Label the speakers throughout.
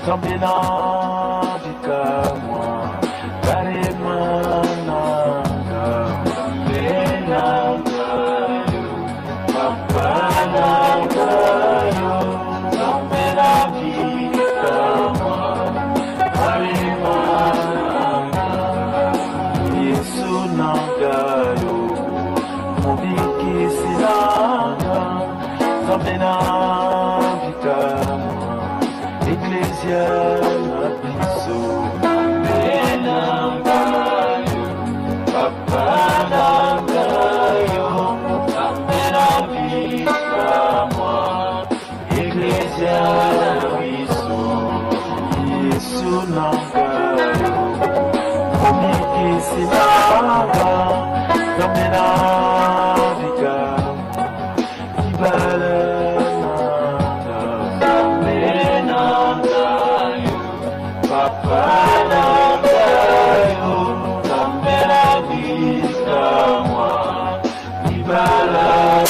Speaker 1: Zambina bikamwa karemananga benangayo papanangayo Zambina bikamwa karemananga Yesu nangayo mubikisinanga Zambina bikamwa Iglesia na biso benangayo papanangayo Zambina bikamwa Iglesia na biso Yesu nangayo mubikisinanga Zambina bikamwa ibala Papanangayo, Zambina bikamwa ibalana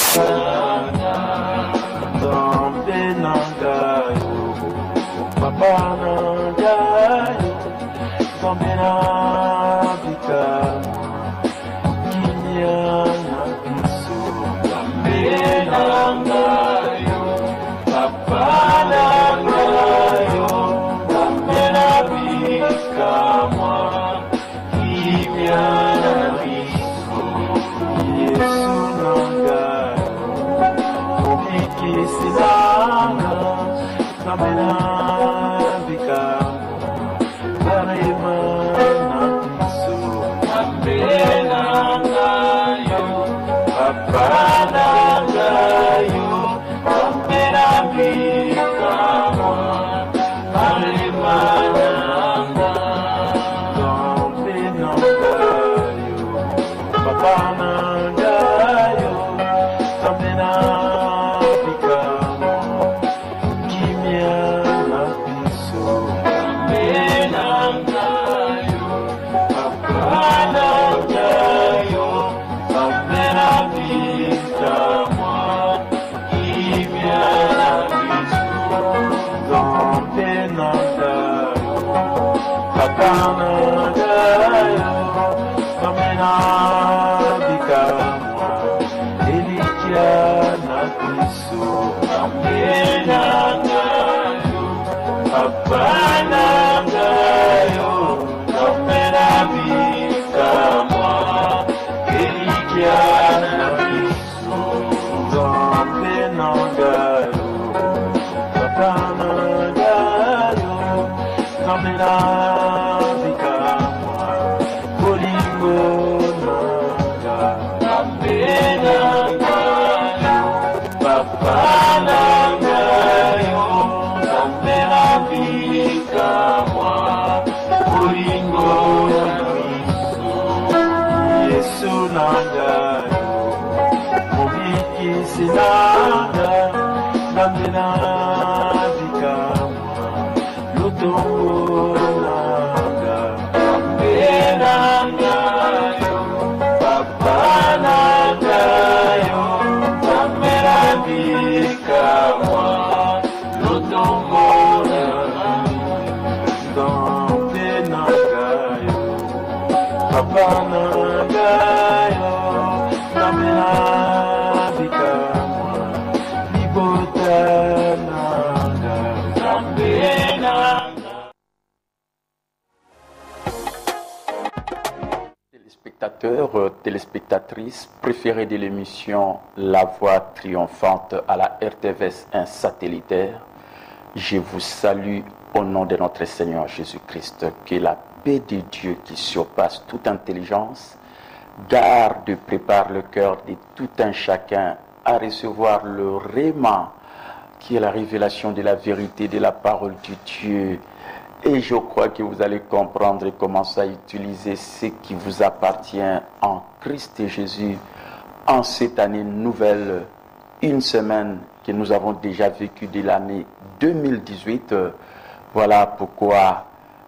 Speaker 1: Zambenangayo, papanangayo, Zambina bikamwa kinyana biso Zambenangayo, papanangayo Bikamwa kimyana biso Yesu nangayo mubikisinanga Zambina bikamwa karemana biso Zambenangayo papanangayo Zambina bikamwa karemana Papanangayo, Zambina bikamwa kimyana biso Zambenangayo, papanangayo, Zambina bikamwa kimyana biso Zambenangayo, papanangayo Zambina bikamwa Elikia na biso Zambenangayo papanangayo Zambina bikamwa Elikia na biso Zambenangayo papanangayo Zambina bikamwa Bolingo papanangayo Zambina bikamwa bolingo na biso Yesu nangayo mubikisinanga Zambina bikamwa lutongo nanga Zambenangayo papanangayo Zambina bikamwa lutongo Zambenangayo papanangayo Zambina bikamwa libotananga Zambenangayo. Téléspectateurs, téléspectatrices préférés de l'émission La Voix triomphante à la RTVS 1 satellitaire, je vous salue au nom de notre Seigneur Jésus-Christ. Que la paix de Dieu qui surpasse toute intelligence garde et prépare le cœur de tout un chacun à recevoir le réma qui est la révélation de la vérité de la parole de Dieu. Et je crois que vous allez comprendre et commencer à utiliser ce qui vous appartient en Christ Jésus en cette année nouvelle, une semaine que nous avons déjà vécue de l'année 2018. Voilà pourquoi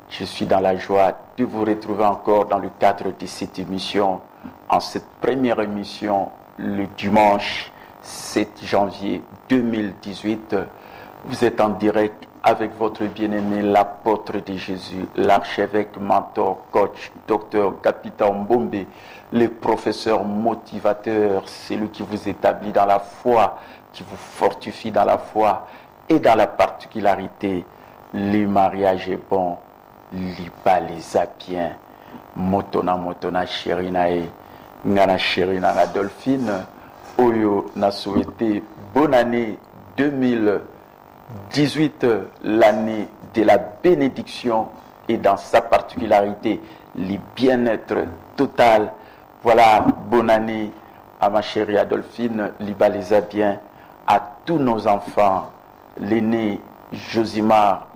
Speaker 1: je suis dans la joie de vous retrouver encore dans le cadre de cette émission, en cette première émission, le dimanche 7 janvier 2018. Vous êtes en direct avec votre bien-aimé, l'apôtre de Jésus, l'archevêque, mentor, coach, docteur, capitaine Mbombe, le professeur motivateur, celui qui vous établit dans la foi, qui vous fortifie dans la foi et dans la particularité, le mariage est bon, liba les a bien, motona chérinae, ngana chérina Adolphine, oyo n'a souhaité bonne année 2018, l'année de la bénédiction et dans sa particularité, le bien-être total. Voilà, bonne année à ma chérie Adolphine, liba les a bien, à tous nos enfants, l'aîné Josimar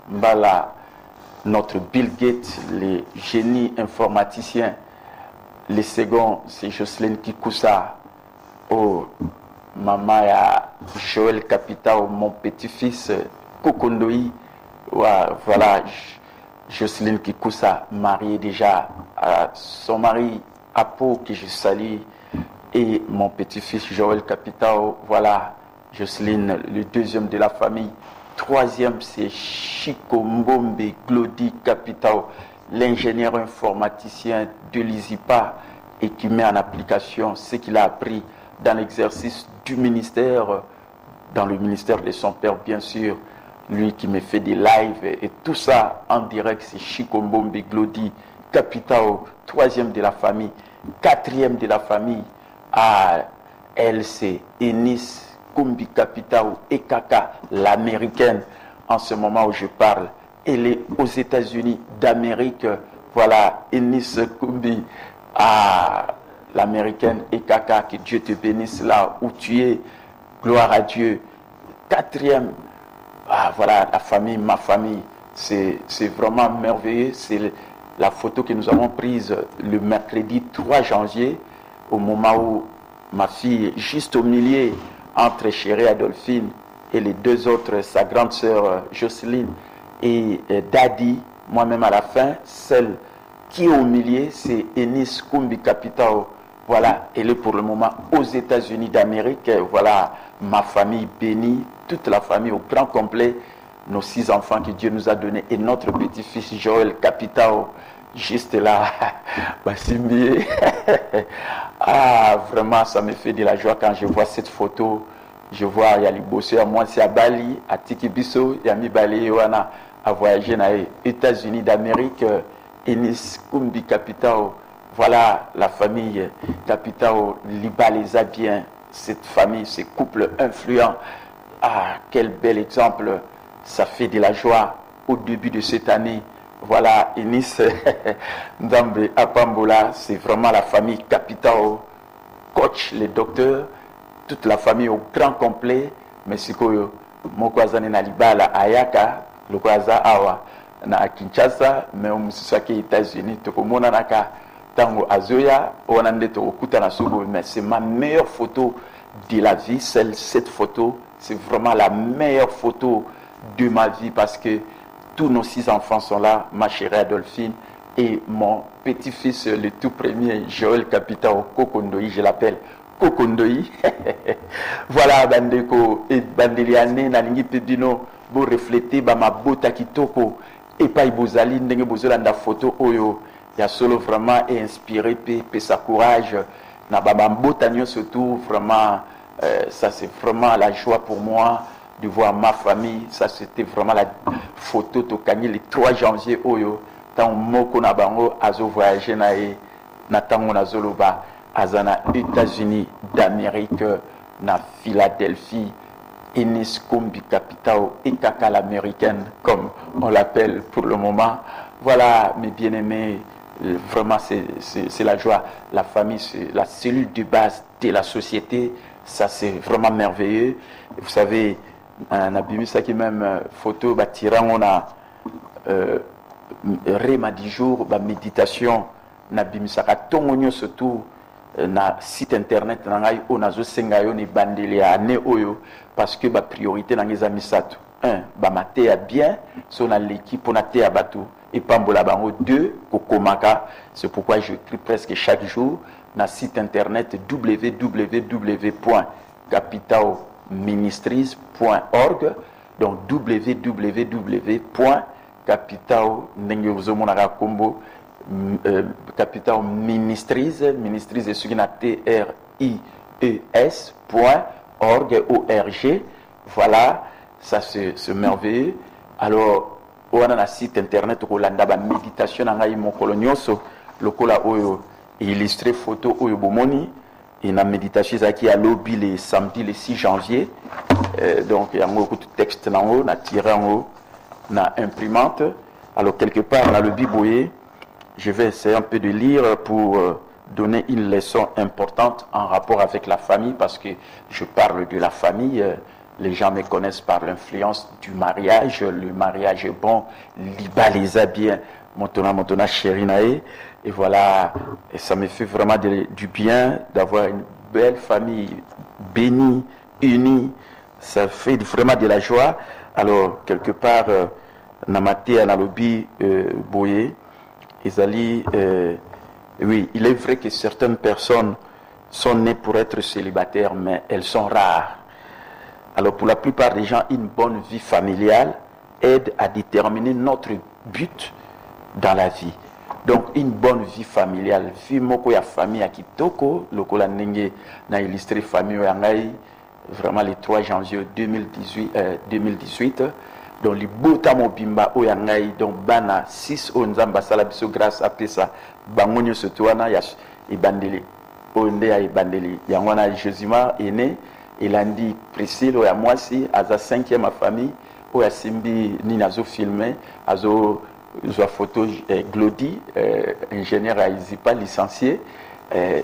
Speaker 1: Mbala, notre Bill Gates, les génies informaticiens. Le second, c'est Jocelyne Kikoussa. Oh, maman ya Joël Capitao, mon petit-fils Kokondoi. Voilà, Jocelyne Kikoussa, mariée déjà à son mari Apo, que je salue. Et mon petit-fils Joël Capitao, voilà, Jocelyne, le deuxième de la famille. Troisième, c'est Chico Mbombe Glody Capitao, l'ingénieur informaticien de l'ISIPA et qui met en application ce qu'il a appris dans l'exercice du ministère, dans le ministère de son père, bien sûr. Lui qui me fait des lives et tout ça en direct, c'est Chico Mbombe Glody Capitao, troisième de la famille. Quatrième de la famille, elle, c'est Enis Kumbi Capitao Ekaka, l'américaine, en ce moment où je parle. Elle est aux États-Unis d'Amérique. Voilà, Enis Kumbi, l'américaine Ekaka, que Dieu te bénisse là où tu es. Gloire à Dieu. Quatrième, voilà, la famille, ma famille. C'est vraiment merveilleux. C'est la photo que nous avons prise le mercredi 3 janvier, au moment où ma fille est juste au milieu entre chérie Adolphine et les deux autres, sa grande sœur Jocelyne et Daddy, moi-même à la fin. Celle qui est au milieu, c'est Enis Kumbi Capitao. Voilà, elle est pour le moment aux États-Unis d'Amérique. Voilà, ma famille bénie, toute la famille au grand complet, nos 6 enfants que Dieu nous a donnés et notre petit-fils Joël Capitao, juste là, Bassimbié. Vraiment, ça me fait de la joie quand je vois cette photo. Je vois, il y a les bosseurs, moi c'est à Bali, à Tikibiso, il y a mis Bali, Wana, à voyager dans les États-Unis d'Amérique, Enis Kumbi Capitao. Voilà la famille Capitao, Liba les a bien, cette famille, ce couple influent. Quel bel exemple, ça fait de la joie au début de cette année. Voilà, Enis Ndambe Apambola, c'est vraiment la famille Capitao, coach, les docteurs, toute la famille au grand complet. Mais si que Mokwazane na Libala Ayaka, le Kwaza Awa na Kinshasa, mais on se soit aux États-Unis, Tokomona Naka, Tango Azoya, Onande Tokuta na Subo, mais c'est ma meilleure photo de la vie, cette photo, c'est vraiment la meilleure photo de ma vie parce que tous nos 6 enfants sont là, ma chérie Adolphine et mon petit-fils, le tout premier, Joël Capitao Kokondoi, je l'appelle Kokondoi. Voilà, Bandeko et Bandeliane, Nalingi Pebino, pour refléter ma bota kitoko et pas Ibozali, Ndenge Bozolanda photo Oyo. Il y a solo vraiment inspiré, sa courage. Na Babambotanio surtout, vraiment, ça c'est vraiment la joie pour moi de voir ma famille. Ça c'était vraiment la photo Tokani le 3 janvier Oyo. Tant moko na bango azo voyager na tango na zoloba azana États-Unis d'Amérique na Philadelphie. Enis Kumbi Capitao Ekaka l'américaine comme on l'appelle pour le moment. Voilà mes bien-aimés, vraiment c'est la joie. La famille c'est la cellule de base de la société. Ça c'est vraiment merveilleux. Vous savez, on a vu ça qui même photo tirant on a rema du jour méditation na bimisaka tongonyo surtout na site internet na ngai onazo senga yo ni bandeli ane oyo parce que ba priorité na ngeza misato 1 ba maté bien so na l'équipe on a té à bateau et pambola bango 2 kokomaka. C'est pourquoi j'écris presque chaque jour na site internet www.capitaoministries.org. Donc www.capitao ndenge ozomonaka kombo Capitao Ministries et ce qui n'a TRIES.org. Voilà, ça c'est merveilleux. Alors on a un site internet où la méditation na ngai mokolo nyonso lokola oyo illustré photo oyo bomoni et na méditation qui a lobby le samedi le 6 janvier. Donc il y a un texte na haut na tiré en haut na imprimante. Alors quelque part dans le biboyer, je vais essayer un peu de lire pour donner une leçon importante en rapport avec la famille, parce que je parle de la famille. Les gens me connaissent par l'influence du mariage. Le mariage est bon, liba les a bien, montona chérinae. Et voilà, et ça me fait vraiment du bien d'avoir une belle famille bénie, unie. Ça fait vraiment de la joie. Alors, quelque part, Namate Analobi Boye, Ezali, oui, il est vrai que certaines personnes sont nées pour être célibataires, mais elles sont rares. Alors pour la plupart des gens, une bonne vie familiale aide à déterminer notre but dans la vie. Donc une bonne vie familiale, vie moko ya famille à kitoko, lokola nenge na illustré famille yangai, vraiment le 3 janvier 2018. Donc les bota mobimba oyangai, donc bana 6 onzamba salabiso grâce à pesa bangonyo sotuana ya ibandeli onde ya ibandeli yangwana Josima est né. Il a dit Priscille oya mwasi aza 5e à famille oya simbi ni nazo filmé azo zo photo Glody ingénieur à Izipa licencié.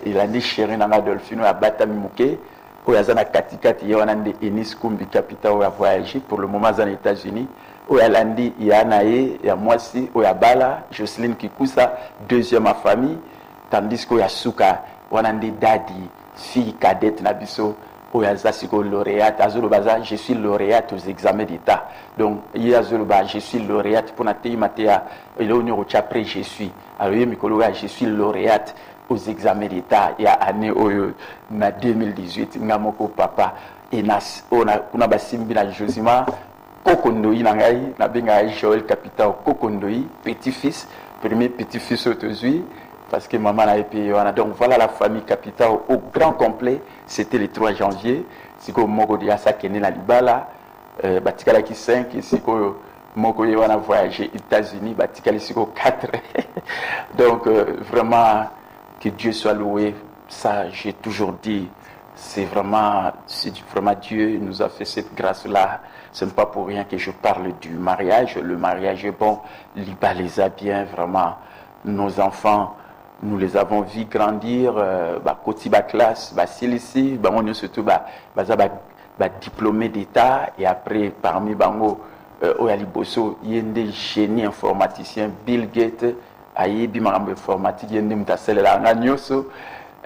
Speaker 1: Il a dit chéri nanga Dolphino ya batami muke oya zana katikati ya wanande Enis Kumbi capita oya voyager pour le moment aux États-Unis. Oya landi ya nae ya mwasi oya bala Jocelyne Kikusa 2e à famille, tandis que oya suka wanande dadi fille cadette na biso oya zasiko lauréate azolo baza je suis lauréate aux examens d'état. Donc il y a azolo ba je suis lauréate pour na tei matea elonyo après je suis alors ye mikolo je suis lauréate aux examens d'état il y a année oyo na 2018 ngamoko papa enas ona kuna basimbi na Josima kokondoi na ngai na benga Joël Capitao kokondoi petit-fils premier petit-fils autozui parce que maman a payé. Donc voilà la famille Capitao au grand complet. C'était le 3 janvier. Siko moko dia sa kene na libala batikala ki 5 siko moko ye wana voyager aux États-Unis batikala siko 4. Donc vraiment que Dieu soit loué. Ça j'ai toujours dit, c'est vraiment Dieu nous a fait cette grâce là. Ce n'est pas pour rien que je parle du mariage. Le mariage est bon, liba les a bien vraiment. Nos enfants, nous les avons vus grandir, côté ba classe, silisi, on surtout diplômé d'état, et après parmi bango oyaliboso yende génie informaticien Bill Gates ayebi makambo informatique yende mutaselela nganyoso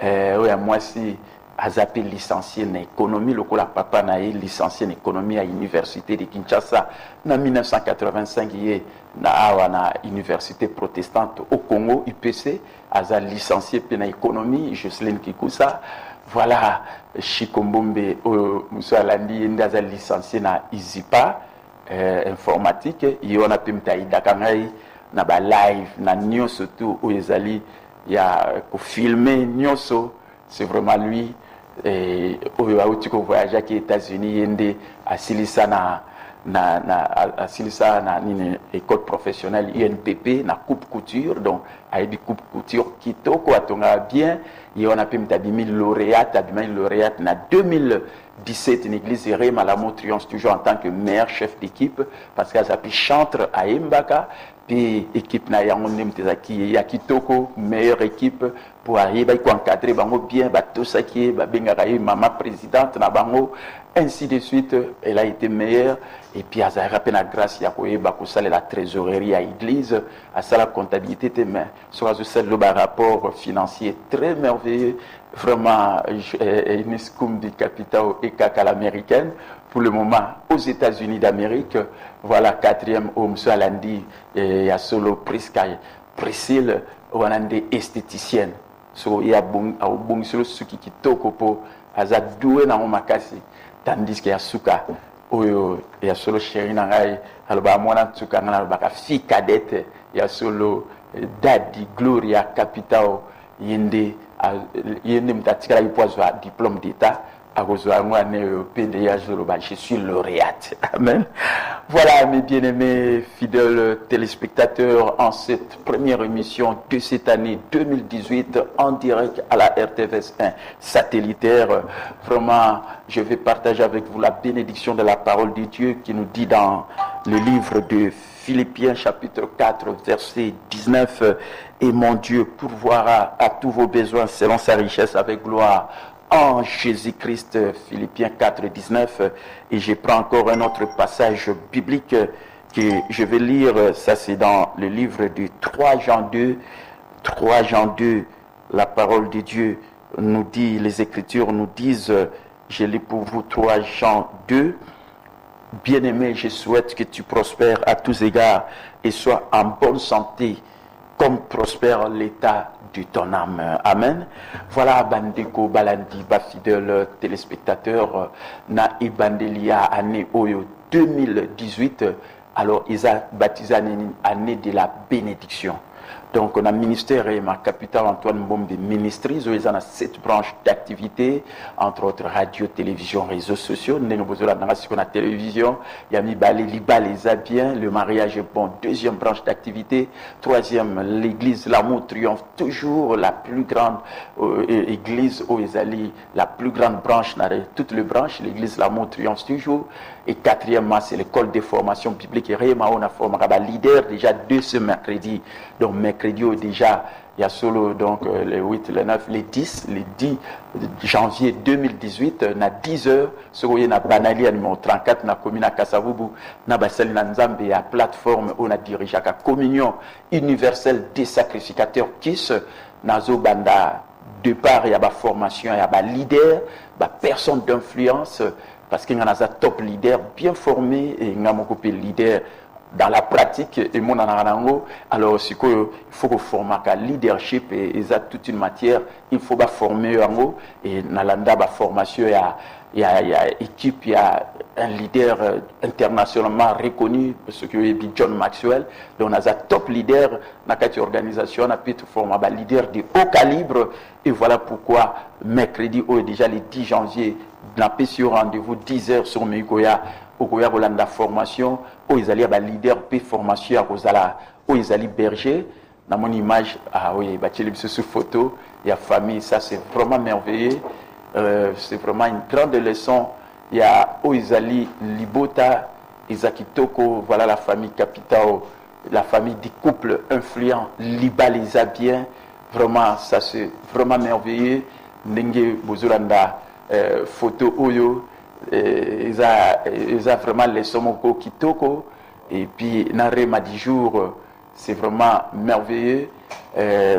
Speaker 1: oya mwasi azape licencié en économie lokola papa na licencié en économie à l'université de Kinshasa na 1985 yé na awa na université protestante au Congo UPC aza licencié en économie Jocelyne Kikusa. Voilà Chikombombe Moussa Alandi ndaza licencié na Izipa informatique yona pimta idakangai na ba live na nyonso tout oyezali ya ko filmer nyonso. C'est vraiment lui. Et au voyage aux États-Unis, yende asilisa na école professionnelle INPP na coupe couture, donc aibi coupe couture kitoko atonga bien et on a pu m'tabimi lauréate na 2017 une église Rema Malamu triomphe toujours en tant que meilleur chef d'équipe parce qu'elle s'appelle chantre à Mbaka. Puis équipe na yango nemtezaki ya kitoko meilleure équipe pour arriver à encadrer bango bien bato saki ba bengaka maman présidente na bango ainsi de suite. Elle a été meilleure et puis a rappelé la grâce ya koyeba ko sala la trésorerie à église à sala comptabilité te mais sur ce le rapport financier très merveilleux vraiment une scoop du capital et caca l'américaine pour le moment aux États-Unis d'Amérique. Voilà 4e homme sur Alandi et ya solo Prisca Priscille wanande esthéticienne so ya bon au bon sur ce qui kitoko po aza doué na makasi tandis que ya suka oyo ya solo chéri na ngai aloba mwana tsuka ngana aloba ka fille cadette ya solo Daddy Gloria Capitao yende mtatikala ipozwa diplôme d'état akozwa ngwane pende ya jolo ba je suis lauréate. Amen. Voilà mes bien-aimés fidèles téléspectateurs en cette première émission de cette année 2018 en direct à la RTVS 1 satellitaire. Vraiment, je vais partager avec vous la bénédiction de la parole de Dieu qui nous dit dans le livre de Philippiens chapitre 4 verset 19 et mon Dieu pourvoira à tous vos besoins selon sa richesse avec gloire en Jésus-Christ. Philippiens 4 19 et je prends encore un autre passage biblique que je vais lire, ça c'est dans le livre de 3 Jean 2. La parole de Dieu nous dit, les Écritures nous disent, je lis pour vous 3 Jean 2. Bien-aimé, je souhaite que tu prospères à tous égards et sois en bonne santé, comme prospère l'état de ton âme. Amen. Voilà, bandeko balandi, ba fidèle téléspectateur, na ibandelia année oyo 2018. Alors, ils ont baptisé année de la bénédiction. Donc, on a ministère et ma capitale Antoine Mbombe ministries, où ils ont 7 branches d'activité, entre autres radio, télévision, réseaux sociaux. Nous avons la télévision, il y a mis les Abiens, le mariage est bon, 2e branche d'activité. 3e, l'église, l'amour triomphe, toujours la plus grande église où ils allaient, la plus grande branche, toutes les branches, l'église, l'amour triomphe toujours. Et 4e, c'est l'école de formation biblique. Et Réma, on a formé un leader déjà dès ce mercredi. Donc, mercredi, déjà, il y a solo, donc, le 8, le 9, le 10 janvier 2018, na 10 heures, ce qu'on y a banali, numéro 34, na commune à Kasavubu, na basali na Nzambe, la plateforme où on a dirigé la communion universelle des sacrificateurs KISS, nazo banda, de part, il y a la formation, il y a la leader, la personne d'influence, parce qu'il y a un top leader bien formé et il y a un leader dans la pratique et mon anango. Alors il faut que former un leadership et ils ont toute une matière, il faut former en haut et dans la formation il y a équipe, il y a un leader internationalement reconnu, ce que est John Maxwell. Donc on a un top leader dans cette organisation, on a pu former un leader de haut calibre et voilà pourquoi mercredi ou déjà le 10 janvier on a pu rendez-vous 10 heures sur Mikoya au la formation où ils allaient leader puis formation où ils allaient berger dans mon image oui sous photo il y a famille, ça c'est vraiment merveilleux. C'est vraiment une grande leçon. Il y a Oizali Libota, Isaki Toko, voilà la famille Capitao, la famille des couples influents, Liba les Abiens. Vraiment, ça c'est vraiment merveilleux. Nenge Bozolanda, photo Oyo, ils ont vraiment les Somoko Kitoko. Et puis, Nare Madijour, c'est vraiment merveilleux.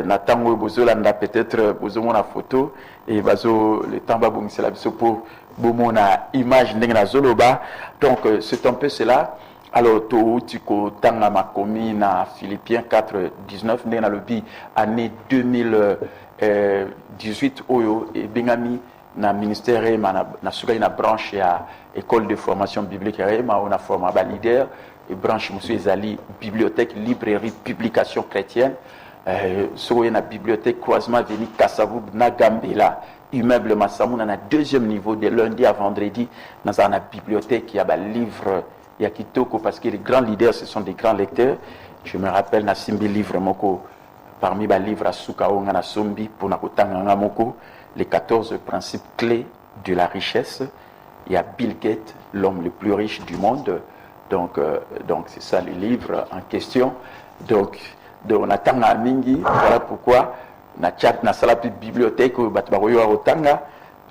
Speaker 1: Natango Bozolanda, peut-être Bozomona photo. Et bazo le tamba c'est la pour bomona image n'engna zoloba. Donc c'est un peu cela. Alors tu tanga ma commune na Philippiens 4 19 n'engna le bi année 2018 oyo et bengami na ministère na suka na branche ya école de formation biblique ma on a formé ba leader et branche monsieur ezali bibliothèque librairie publication chrétienne. Sur la bibliothèque croisement veni Kassavou na Gambela immeuble Massamou na 2e niveau de lundi à vendredi dans la bibliothèque il y a des livres il y a Kitoko parce que les grands leaders ce sont des grands lecteurs. Je me rappelle na simbi livre moko parmi les livres à Soukaonga na Sombi pour na kotanga moko les 14 principes clés de la richesse. Il y a Bill Gates, l'homme le plus riche du monde. Donc c'est ça les livres en question. Donc on attend à mingi, voilà pourquoi na chat na sala bibliothèque batbaroyo a otanga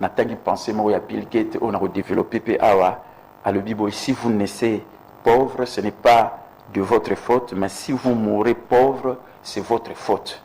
Speaker 1: na tangi penser mo ya Bill Gates on a développé awa à le bibo si vous naissez pauvre ce n'est pas de votre faute mais si vous mourrez pauvre c'est votre faute.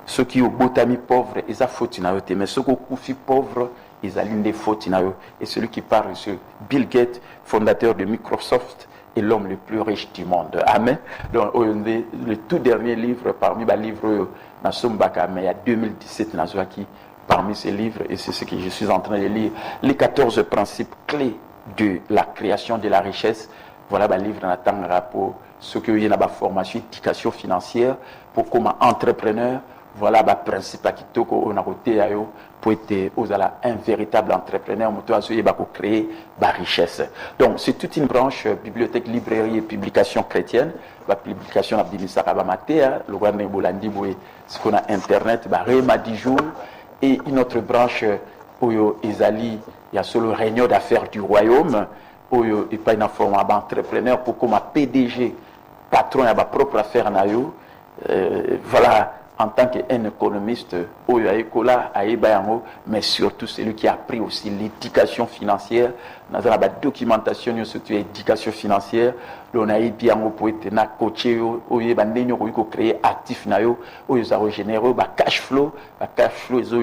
Speaker 1: Ceux qui ont botami pauvre ils a faute na yote mais ceux qui ont pauvre ils a l'une des fautes na yo et celui qui parle c'est Bill Gates fondateur de Microsoft et l'homme le plus riche du monde. Amen. Donc, le tout dernier livre parmi les livres Nasombaka, mais il y a 2017 Nazouaki parmi ces livres, et c'est ce que je suis en train de lire. Les 14 principes clés de la création de la richesse. Voilà le livre dans le pour ce que y a la formation éducation financière pour comment entrepreneur. Voilà le principe qui on a côté pour être un véritable entrepreneur pour créer la richesse. Donc c'est toute une branche bibliothèque, librairie et publication chrétienne. La publication a dit ça va mater le roi Bolandi ce qu'on a internet Réma 10 jours et une autre branche où il y a solo réunion d'affaires du royaume où il n'y a pas une forme d'entrepreneur pour comme PDG patron à ma propre affaire nayo voilà en tant qu'un économiste, mais surtout celui qui a appris aussi l'éducation financière, dans la documentation surtout l'éducation financière, on a bien pour être coaché, créer actif nayo, générer cash flow,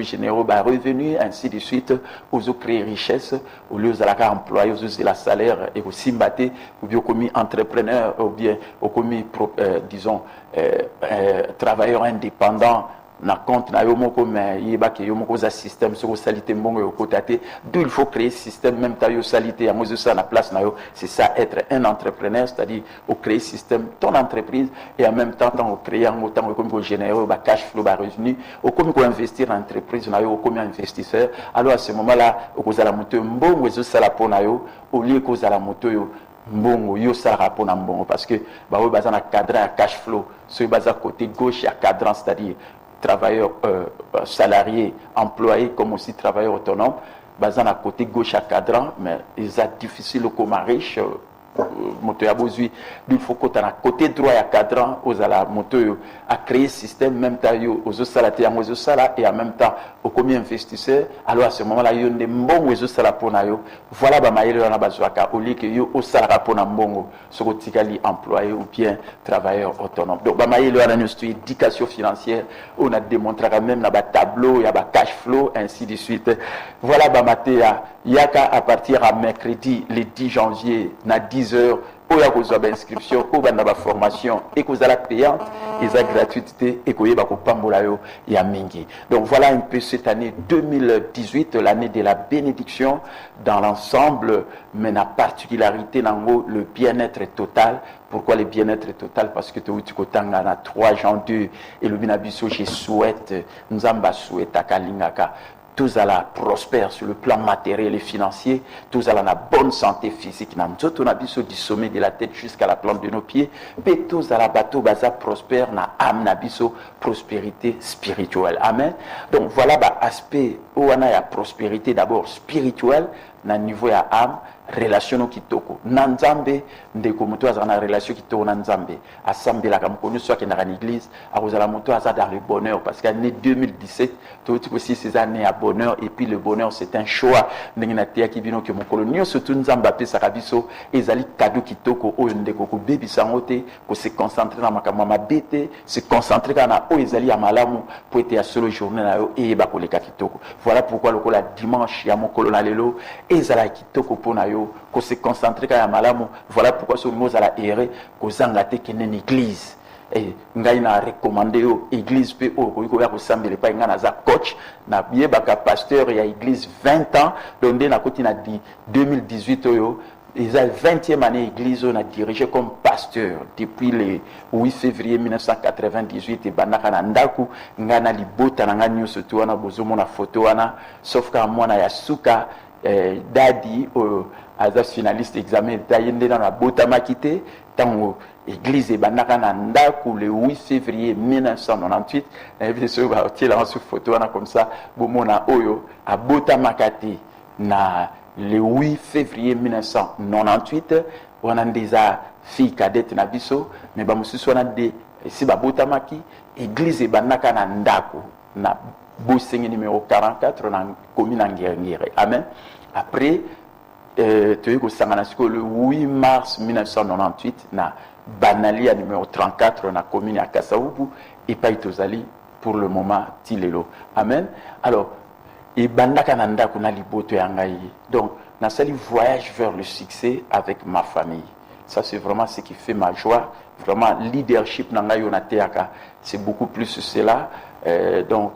Speaker 1: générer revenu, ainsi de suite, créer richesse, au lieu de la employé, de la salaire et aussi battre, ou bien comme entrepreneur, ou bien comme disons travailleur indépendant na compte na yo moko mais yeba ke yo moko za système sur salité mbongo yo kotate d'où il faut créer système même ta yo salité ya mozo ça na place na yo c'est ça être un entrepreneur c'est-à-dire au créer système ton entreprise et en même temps tant créer en autant comme générer ba cash flow ba revenu au comme ko investir dans entreprise na yo comme investisseur alors à ce moment-là au ko za la moto mbongo zo sala pona yo au lieu ko za la moto yo mbongo yo sala pona mbongo parce que ba we baza na cadran cash flow sur baza côté gauche ya cadran c'est-à-dire travailleurs salariés, employés comme aussi travailleurs autonomes, basant à côté gauche à cadran, mais ils sont difficiles comme riche. Moto ya bozui il faut que à côté droit à cadran aux la moto à créer système même temps aux salatés à aux sala et en même temps au combien investisseurs alors à ce moment là il y a des mbongo aux sala pona yo voilà ba maïle na bazwaka au lieu que yo au sala pona mbongo ce que tikali employé ou bien travailleur autonome donc ba maïle na une éducation financière on a démontré même na ba tableau il y a ba cash flow ainsi de suite voilà ba matéa yaka à partir à mercredi le 10 janvier na 10 heures où il y a une inscription, où il y a une formation, et que vous avez payante, et la gratuité, et que vous avez un mingi. Donc voilà un peu cette année 2018, l'année de la bénédiction dans l'ensemble, mais la particularité dans le bien-être total. Pourquoi le bien-être total? Parce que tu as 3 gens 2 et le binabiso, je souhaite, nous avons souhaité à Kalingaka. Tous à la prospère sur le plan matériel et financier, tous à la bonne santé physique, nous avons du sommet de la tête jusqu'à la plante de nos pieds, et tous à la bateau baza prospère, na âme nabiso prospérité spirituelle. Amen. Donc voilà l'aspect où on a la prospérité d'abord spirituelle, na niveau ya âme, relation kitoko. Nanzambe, ndeko muto azana relation kitoko nanzambe. Assemblée la kamkonu soit qui dans l'église, a la moto aza dans le bonheur parce qu'année 2017, tout aussi ces années à bonheur et puis le bonheur c'est un choix. Ndengina tia kibino ke mokolo nyo surtout nzamba pe sakabiso ezali cadeau kitoko o ndeko ko bebi sangote ko se concentrer na makamwa mabete, se concentrer kana o ezali ya malamu pour être à solo journée na yo e ba ko leka kitoko. Voilà pourquoi le kola dimanche ya mokolo na lelo ezala kitoko pona yo ko se concentrer ka ya malamu. Voilà pourquoi ce mot à la erreur ko zangate kene église et ngai na recommandé yo église pe o ko ya ko sambele pa ngana za coach na yebaka pasteur ya église 20 ans donde na koti na 2018 oyo ils ont 20e année église on a dirigé comme pasteur depuis le 8 février 1998 et banaka na ndaku ngana libota na ngani surtout wana bozomo na photo wana sauf ka mwana ya suka dadi as finaliste examen tayende na bota makite tango église banaka na ndaku le 8 février 1998 na biso ba tiela sur photo wana comme ça bomona oyo abota makati na le 8 février 1998 on a des filles cadettes na biso mais ba mususu wana de si ba botamaki église banaka na ndaku na Bossengue numéro 44 na commune Ngere. Amen. Après le 8 mars 1998 na Banalia numéro 34 na commune à Kasaoubu et Paitozali pour le moment Tilelo. Amen. Alors et bandaka nanda kuna liboto yangai. Donc na sali voyage vers le succès avec ma famille. Ça c'est vraiment ce qui fait ma joie. Vraiment leadership nanga yonateaka, c'est beaucoup plus cela. Donc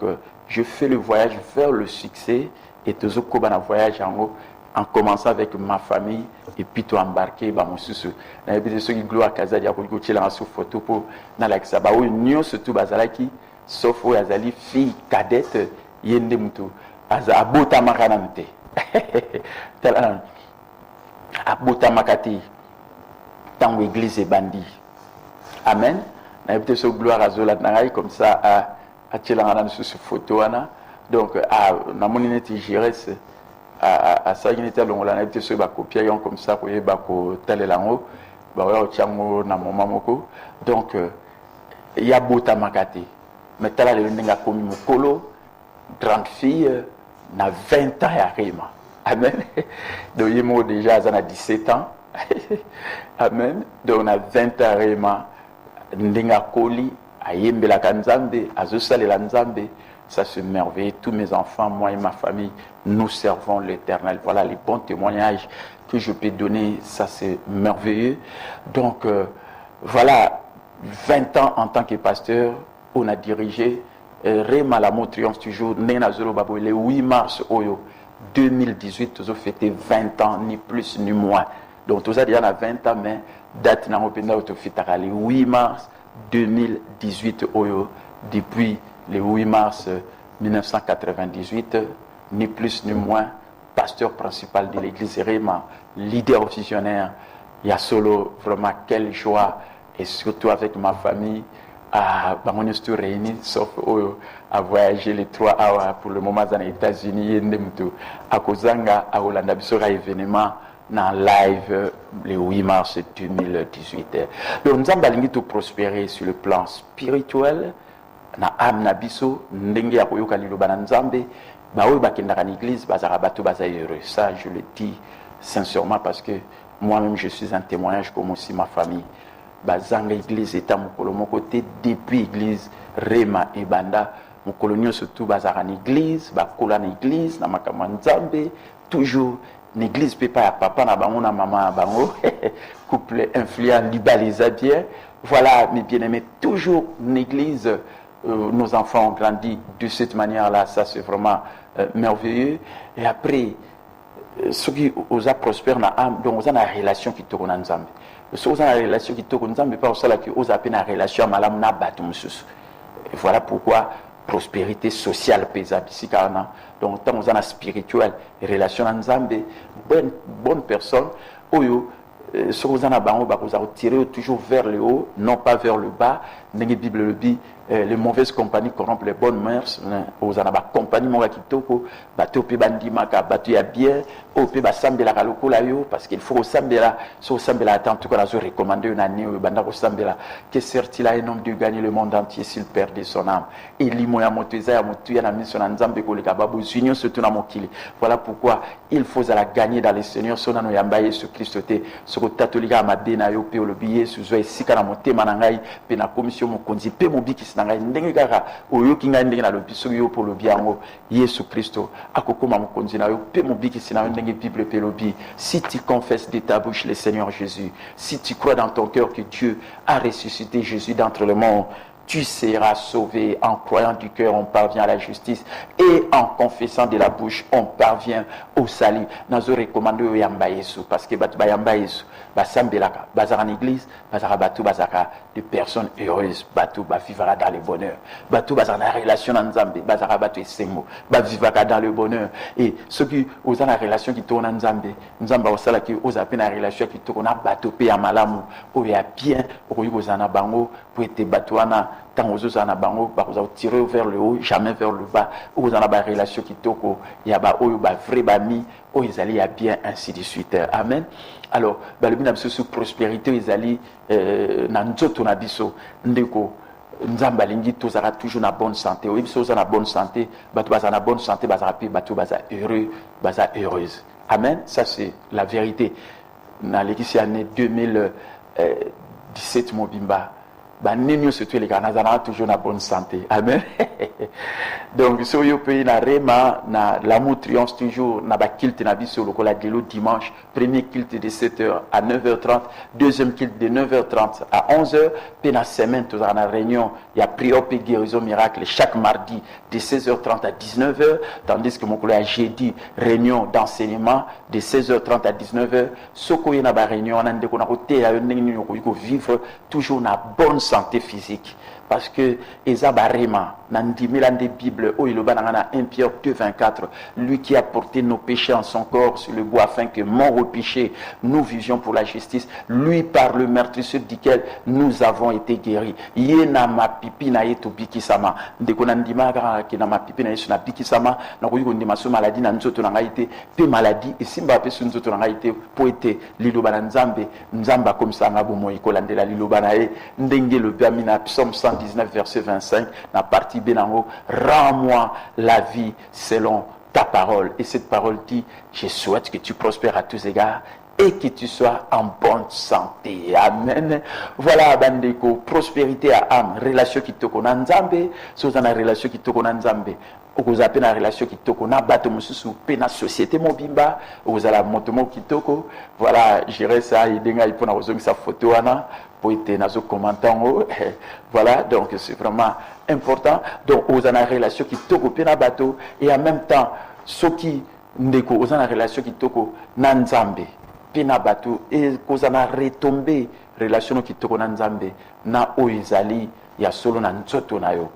Speaker 1: je fais le voyage vers le succès et toujours comme un voyage en haut en commençant avec ma famille et puis tu embarqué ba mosusu na yebi ceux qui gloire kazali ko tshela sur photo pour na la kisaba o nyo surtout bazalaki sauf o azali fille cadette yende mutu aza abota makana mte tala abota makati tango église et bandi amen na yebi ceux gloire azola na comme ça a tshela na sur photo ana donc na monine ti Jérès à ça il était longo la n'était sur ba copier comme ça pour ba ko telelango ba wa tiango na mama moko donc il y a bota makati mais tala le ndinga komi mokolo grande fille na 20 ans ya rima amen donc il est déjà à 17 ans amen donc on a 20 ans rima ndinga koli ayembela kanzambe azosalela nzambe. Ça c'est merveilleux. Tous mes enfants, moi et ma famille, nous servons l'Éternel. Voilà les bons témoignages que je peux donner. Ça c'est merveilleux. Donc voilà, 20 ans en tant que pasteur, on a dirigé Rema l'amour triomphe toujours. Le 8 mars 2018, nous avons fêté 20 ans, ni plus ni moins. Donc tout ça déjà on a 20 ans, mais date n'a pas le 8 mars 2018 depuis le 8 mars 1998, ni plus ni moins, pasteur principal de l'église Rema, leader visionnaire. Il y a solo, vraiment quelle joie, et surtout avec ma famille, on est tous réunis, sauf à voyager les 3 heures pour le moment dans les États-Unis, à Kozanga, à Hollande, sera événement dans live le 8 mars 2018. Donc nous avons tout prospérer sur le plan spirituel. Na âme na biso ndenge ya koyoka liloba na nzambe ba oyo bakendaka na église bazara bato baza heureux. Ça je le dis sincèrement parce que moi-même je suis un témoignage comme aussi ma famille. Bazanga église eta mokolo moko te depuis église Rema et Banda mokolo nyonso surtout bazara na église bakola na église na makambo nzambe toujours l'église peut pas papa na bango na maman na bango couple influent libaliza bien. Voilà mes bien-aimés, toujours l'église. Nos enfants ont grandi de cette manière-là, ça c'est vraiment merveilleux. Et après, ceux qui osent prospérer dans l'âme, donc ils ont une relation qui tourne en Zambie. Ceux qui ont une relation qui tourne en Zambie, pas ceux qui osent une relation avec la batumsus. Voilà pourquoi prospérité sociale paisible ici carrément. Donc tant qu'ils ont une spirituelle relation en Zambie, bonne personne, ceux qui ont tiré toujours vers le haut, non pas vers le bas. Dans la Bible le dit, les mauvaises compagnies corrompent les bonnes mœurs. Aux anaba compagnie monga kitoko, bato pe bandimaka, bato ya bien, au pe basambela kaloko yo parce qu'il faut sambela, so sambela attend tout cas recommander une année banda ko sambela que sert-il à un homme de gagner le monde entier s'il perd son âme. Et limoya moteza ya motu ya na mission na nzambe ko le kababu union surtout na mokili. Voilà pourquoi il faut la gagner dans le Seigneur sona no yamba Yesu Christ te soko tatolika mabena yo pe le billet suzo esika na motema na ngai pe na commission mokonzi pe mobiki sinanga ndenge kaka oyo kinga ndenge na lobiso yo pour le biango Yesu Christo akokoma mokonzi na yo pe mobiki sinanga ndenge Bible pe lobi. Si tu confesses de ta bouche le Seigneur Jésus, si tu crois dans ton cœur que Dieu a ressuscité Jésus d'entre les morts, tu seras sauvé. En croyant du cœur, on parvient à la justice. Et en confessant de la bouche, on parvient au salut. Nous recommandons Yamba Yesu. Parce que Yamba Yesu, Basambelaka, Bazara en église, Bazara Batu, Bazara, de personnes heureuses. Batu, vivra dans le bonheur. Batu, Bazara, la relation en Zambé, Bazara Batu et Sengo, vivra dans le bonheur. Et ceux qui ont la relation qui tourne en Zambé, Nzamba Osala qui ont la relation qui tourne en Batu, Péa Malamu, où il y a bien, où il y a bango, pour être Batuana. Tant aux autres en bango, vous avez tiré vers le haut, jamais vers le bas. Vous avez une relation qui toko, il y a un vrai bami, où ils allaient à bien, ainsi de suite. Amen. Alors, le bien sous prospérité, ils allaient dans notre nabiso, ndeko. Nzamba lingi tozara toujours na bonne santé. Oui, si vous avez bonne santé, batu baza na bonne santé, baza rapide, batu baza heureux, baza heureuse. Amen. Ça c'est la vérité. Dans l'église année 2017 Mobimba. banenyo surtout les Canadiens toujours na bonne santé. Amen. Donc so yo pays na rema na l'amour triomphe toujours na ba kilt na biso lokola delo dimanche, premier kilt de 7h à 9h30, deuxième kilt de 9h30 à 11h, puis na semaine tout na réunion, il y a prière et guérison miracle chaque mardi de 16h30 à 19h, tandis que mon collègue jeudi réunion d'enseignement de 16h30 à 19h. Soko na ba réunion na ndeko na kote ya ndenge ko vivre toujours na bonne santé physique. Parce que Ezabarema, Nandimila des Bibles, oh il a 1 Pierre 2,24, lui qui a porté nos péchés en son corps sur le bois afin que mort au péché, nous vivions pour la justice, lui par le meurtrisseur duquel nous avons été guéris. Yena ma pipi na yeto bikisama, ndekonandima ki na ma pipi na yesu na bikisama, na koyi kondima so maladie na nzoto na ngaite, pe maladie et simba pe so nzoto na ngaite po ete liloba na nzambe, nzamba comme ça ngabo mo ikolandela liloba na e, ndenge le pamina psaume 119 verset 25, la partie Benango, rends-moi la vie selon ta parole. Et cette parole dit, je souhaite que tu prospères à tous égards et que tu sois en bonne santé. Amen. Voilà, bandeko, prospérité à âme, relation qui te connaît Nzambe, sur une relation qui te connaît Nzambe. Vous avez une relation qui te connaît, bateau mususu, pena société mobimba, vous avez la motomo qui te connaît. Voilà, j'irai ça, il y a une photo, voilà, donc c'est vraiment important. Donc, vous avez une relation qui te connaît, bateau, et en même temps, ceux qui ndeko, vous avez une relation qui te connaît Nzambe. Pena bateau, et vous avez retombé relation qui te connaît Nzambe, na oizali, ya solo na nzoto na yo.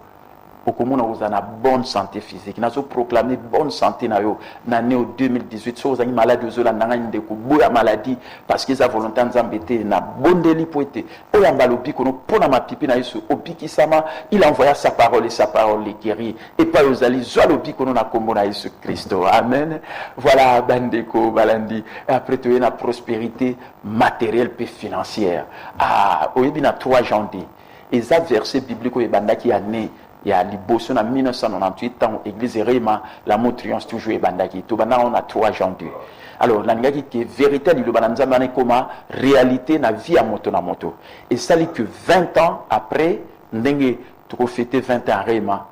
Speaker 1: Okomona vous avez une bonne santé physique. Nous avons proclamé bonne santé na yo. L'année 2018, si vous avez malade, vous avez une maladie parce que la volonté d'embêter na bonne délit pour être. Oyambalobi kono pona ma pipi na yesu obiki sama, il envoya sa parole et sa parole les guérit. Et pas aux alliés, zalobi kono na kombo na Yesu Christo. Amen. Voilà bandeko balandi. Après tu as la prospérité matérielle et financière. Ah, oyebi na 3 janvier. Et ça verset biblique et bandaki a né. Il y a l'Ibosso en 1998, tant l'église Réma, l'amour triomphe toujours et bandaki. Tout on a 3 janvier. Alors, l'angaki qui est vérité, il y a comme réalité na vie à moto na moto. Et ça dit que 20 ans après, n'engue tu fêter 20 ans à Réma,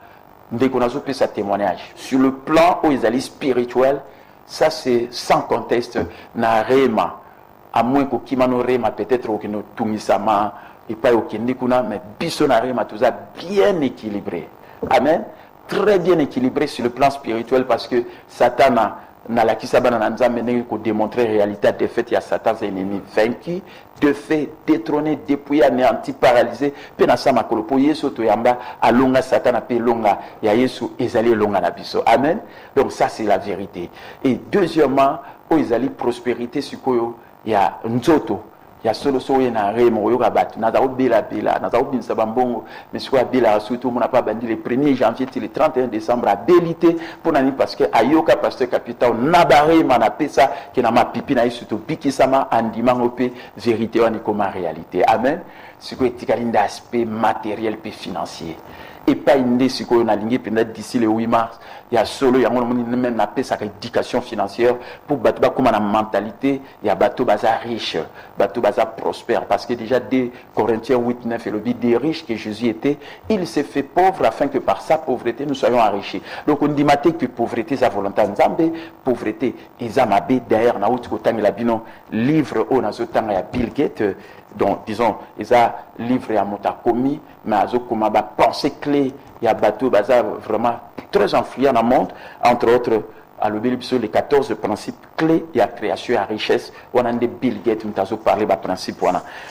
Speaker 1: dès qu'on a fait sa témoignage. Sur le plan où ils allaient spirituel, ça c'est sans conteste na Réma. À moins qu'au Kimano Réma, peut-être au Kino Tumisama, et pas au Kindikuna, mais Bissonare Matouza bien équilibré. Amen. Très bien équilibré sur le plan spirituel parce que Satan n'a la kisabana nanza mené pour démontrer la réalité des faits. Il y a Satan, ses ennemis vaincus, de fait, détrôné, dépouillé, anéanti, paralysé. Penasa makolopo, Yesu toyamba, alonga Satan a pe longa, ya Yesu ezali longa na biso. Amen. Donc ça c'est la vérité. Et deuxièmement, où ezali prospérité sur koyo, il y a nzoto. Il y a solo soye na remo yo kabatu na zao bela na zao binsa bambongo mais soit bela surtout on n'a pas bandi le 1er janvier le 31 décembre à belité pour nani parce que ayoka pasteur capitaine nabare mana pesa que na ma pipi na surtout bikisama andima ngope vérité wani comme réalité. Amen. Ce qui est un aspect matériel et financier. Et pas une idée si on a ligné peut-être d'ici le 8 mars, il y a solo, il y a même appelé sa éducation financière pour battre comme la mentalité, il y a bateau bazar riche, bateau bazar prospère, parce que déjà dès Corinthiens 8, 9 et le but des riches que Jésus était, il s'est fait pauvre afin que par sa pauvreté nous soyons enrichis. Donc on dit maté que pauvreté sa volonté nzambe, pauvreté ezamabe derrière na outi kotanga la bino livre au nazotanga ya Bill Gates. Donc, disons, ils ont livré à Motakomi, mais ils ont pensée clé, il y a bateau, vraiment très influent dans le monde, entre autres, à l'obélisque, les 14 principes clés de la création et la richesse, on a des Bill Gates, nous avons parlé de principes.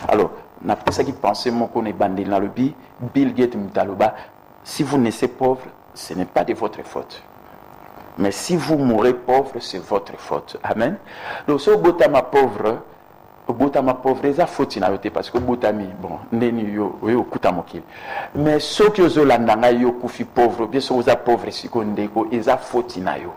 Speaker 1: Alors, on a ça qui pensait, moi, qu'on est bandé dans le Bill Gates, si vous naissez pauvre, ce n'est pas de votre faute. Mais si vous mourrez pauvre, c'est votre faute. Amen. Donc, si vous êtes pauvre, Botama pauvre, ça faut y parce que Botami, bon, neni yo okuta mokili. Mais ceux qui ont landanga yo kufi pauvre, bien sûr, aux pauvres si kondeko, ils a faut yo.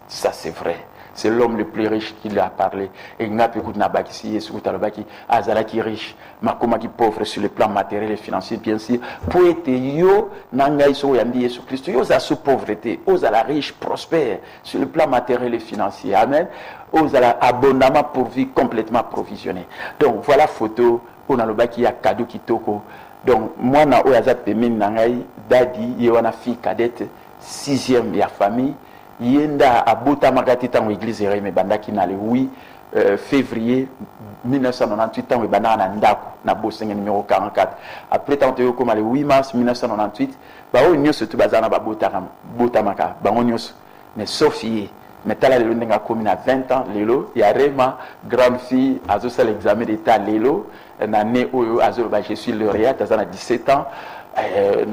Speaker 1: Ça c'est vrai. C'est l'homme le plus riche qui lui a parlé. Et il n'a pas écouté Nabaki, si Yesu Talabaki, Azala qui est riche, Makoma qui est pauvre sur le plan matériel et financier, bien sûr. Pour être yo, Nanga Iso Yambi Yesu Christ, yo a sous pauvreté, yo a la riche, prospère sur le plan matériel et financier. Amen. Yo a abondamment pourvu, complètement provisionné. Donc voilà photo, on a le baki, il y a cadeau qui toko. Donc moi na oyaza pemini nangai dadi ye wana fille cadette 6e ya famille yenda abota makati tango église Rémy bandaki na le 8 février 1998 tango banda na ndako na Bosenge numéro 44. Après tango yo comme le 8 mars 1998 ba o nyoso tu bazana ba bota maka ba nyoso mais Sophie mais tala lelo ndenga komi na 20 ans lelo ya Rema grande fille azo sala l'examen d'état lelo na né oyo azo ba je suis lauréate azana 17 ans.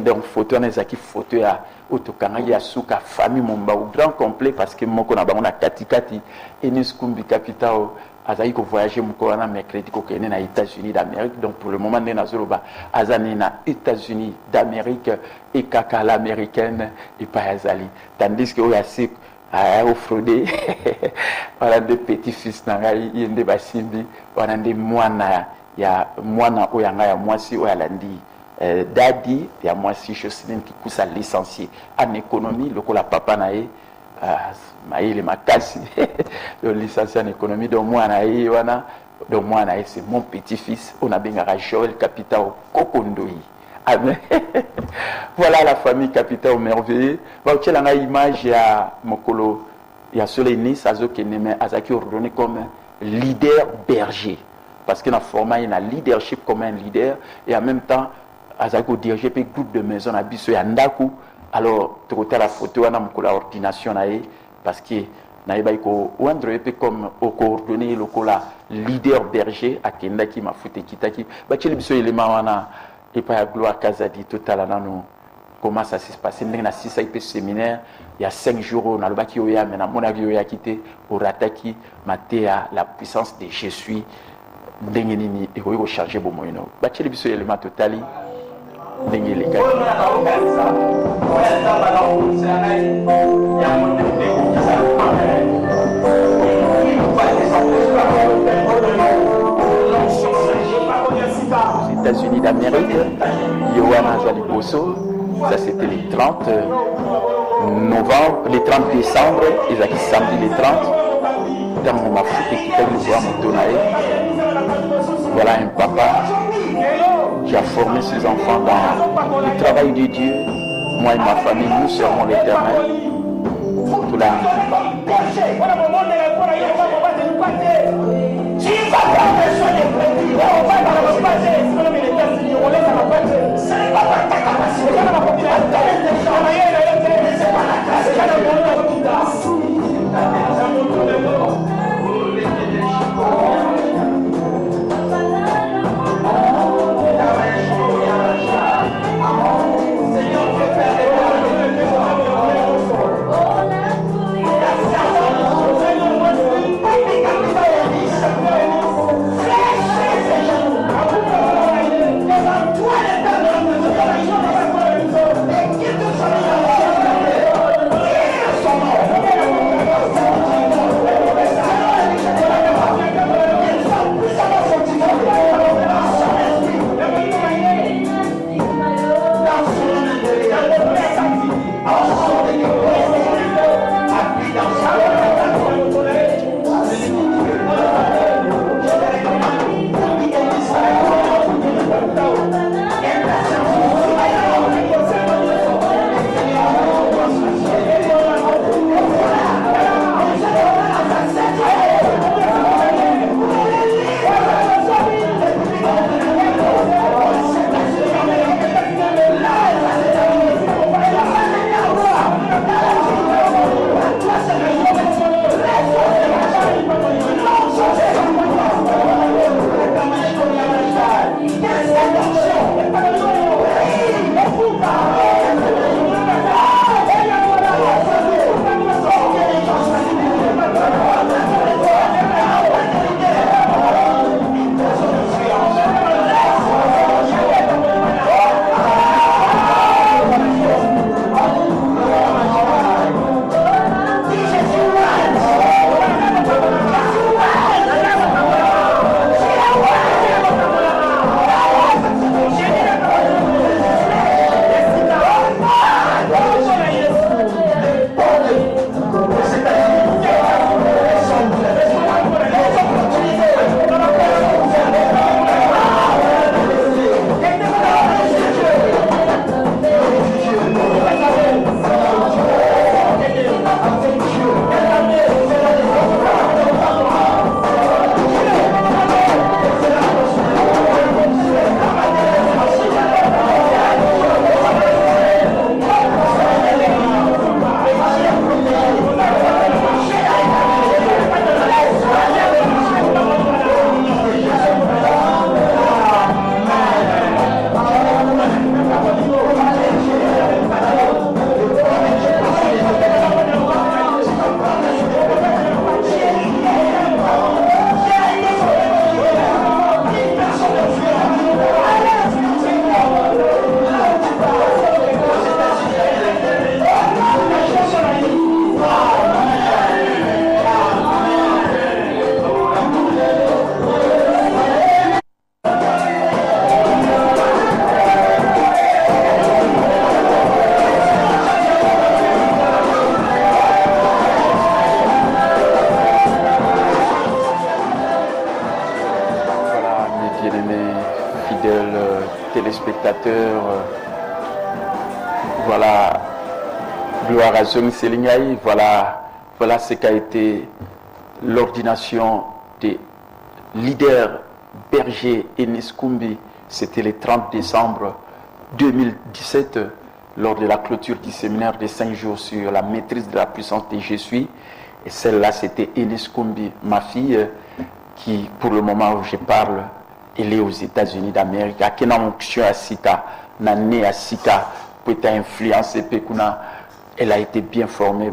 Speaker 1: Donc photo na ezaki photo ya otokanga ya suka famille momba au grand complet parce que moko na bango na katikati Enis Kumbi capital azaki ko voyager moko na mercredi ko kene na États-Unis d'Amérique. Donc pour le moment na zoloba azani na États-Unis d'Amérique et kaka l'américaine et pas azali tandis que oyasi a offrodé voilà des petits-fils na ngai yende basimbi wana ndi mwana ya mwana oyanga ya mwasi oyalandi dadi ya mwasi Jocelyne qui cousse à licencié en économie lokola papa nae maïle makasi le licencié en économie donc moi nae wana donc moi nae c'est mon petit-fils on a bengara Joël Capital Kokondoi. Amen. Voilà la famille Capital merveilleux. Ba tchela nga image ya mokolo ya Solenis azokeneme azaki ordonné comme leader berger parce que na format il a leadership comme un leader et en même temps azako diriger pe groupe de maison na biso ya ndaku. Alors tu la photo wana mokolo ordination nae parce que naeba iko wandre pe comme au coordonné lokola leader berger akenda ki mafuta kitaki ba tcheli biso élément wana et pas à gloire Kazadi total à nous comment ça s'est passé dans 6 IP séminaire il y a 5 jours on a le baki oya mais na mon avis oya quitté au rataki matéa la puissance de je suis dengenini et ko charger bo moino ba tcheli biso élément totali dengeli ka aux États-Unis d'Amérique, Yohanna Zaliboso, ça c'était les 30 novembre, les 30 décembre, et ça qui samedi les 30, dans mon Afrique qui fait le voir mon tonaï. Voilà un papa qui a formé ses enfants dans le travail de Dieu. Moi et ma famille, nous serons l'Éternel. Tout là.
Speaker 2: What?
Speaker 1: voilà, gloire à Zoni Selingaï, voilà ce qu'a été l'ordination des leaders berger Enes Koumbi. C'était le 30 décembre 2017, lors de la clôture du séminaire de 5 jours sur la maîtrise de la puissance de Je suis. Et celle-là, c'était Enes Koumbi, ma fille, qui, pour le moment où je parle, elle est aux États-Unis d'Amérique. À quelle onction à Sika, née à Sika, peut être influencée, elle a été bien formée.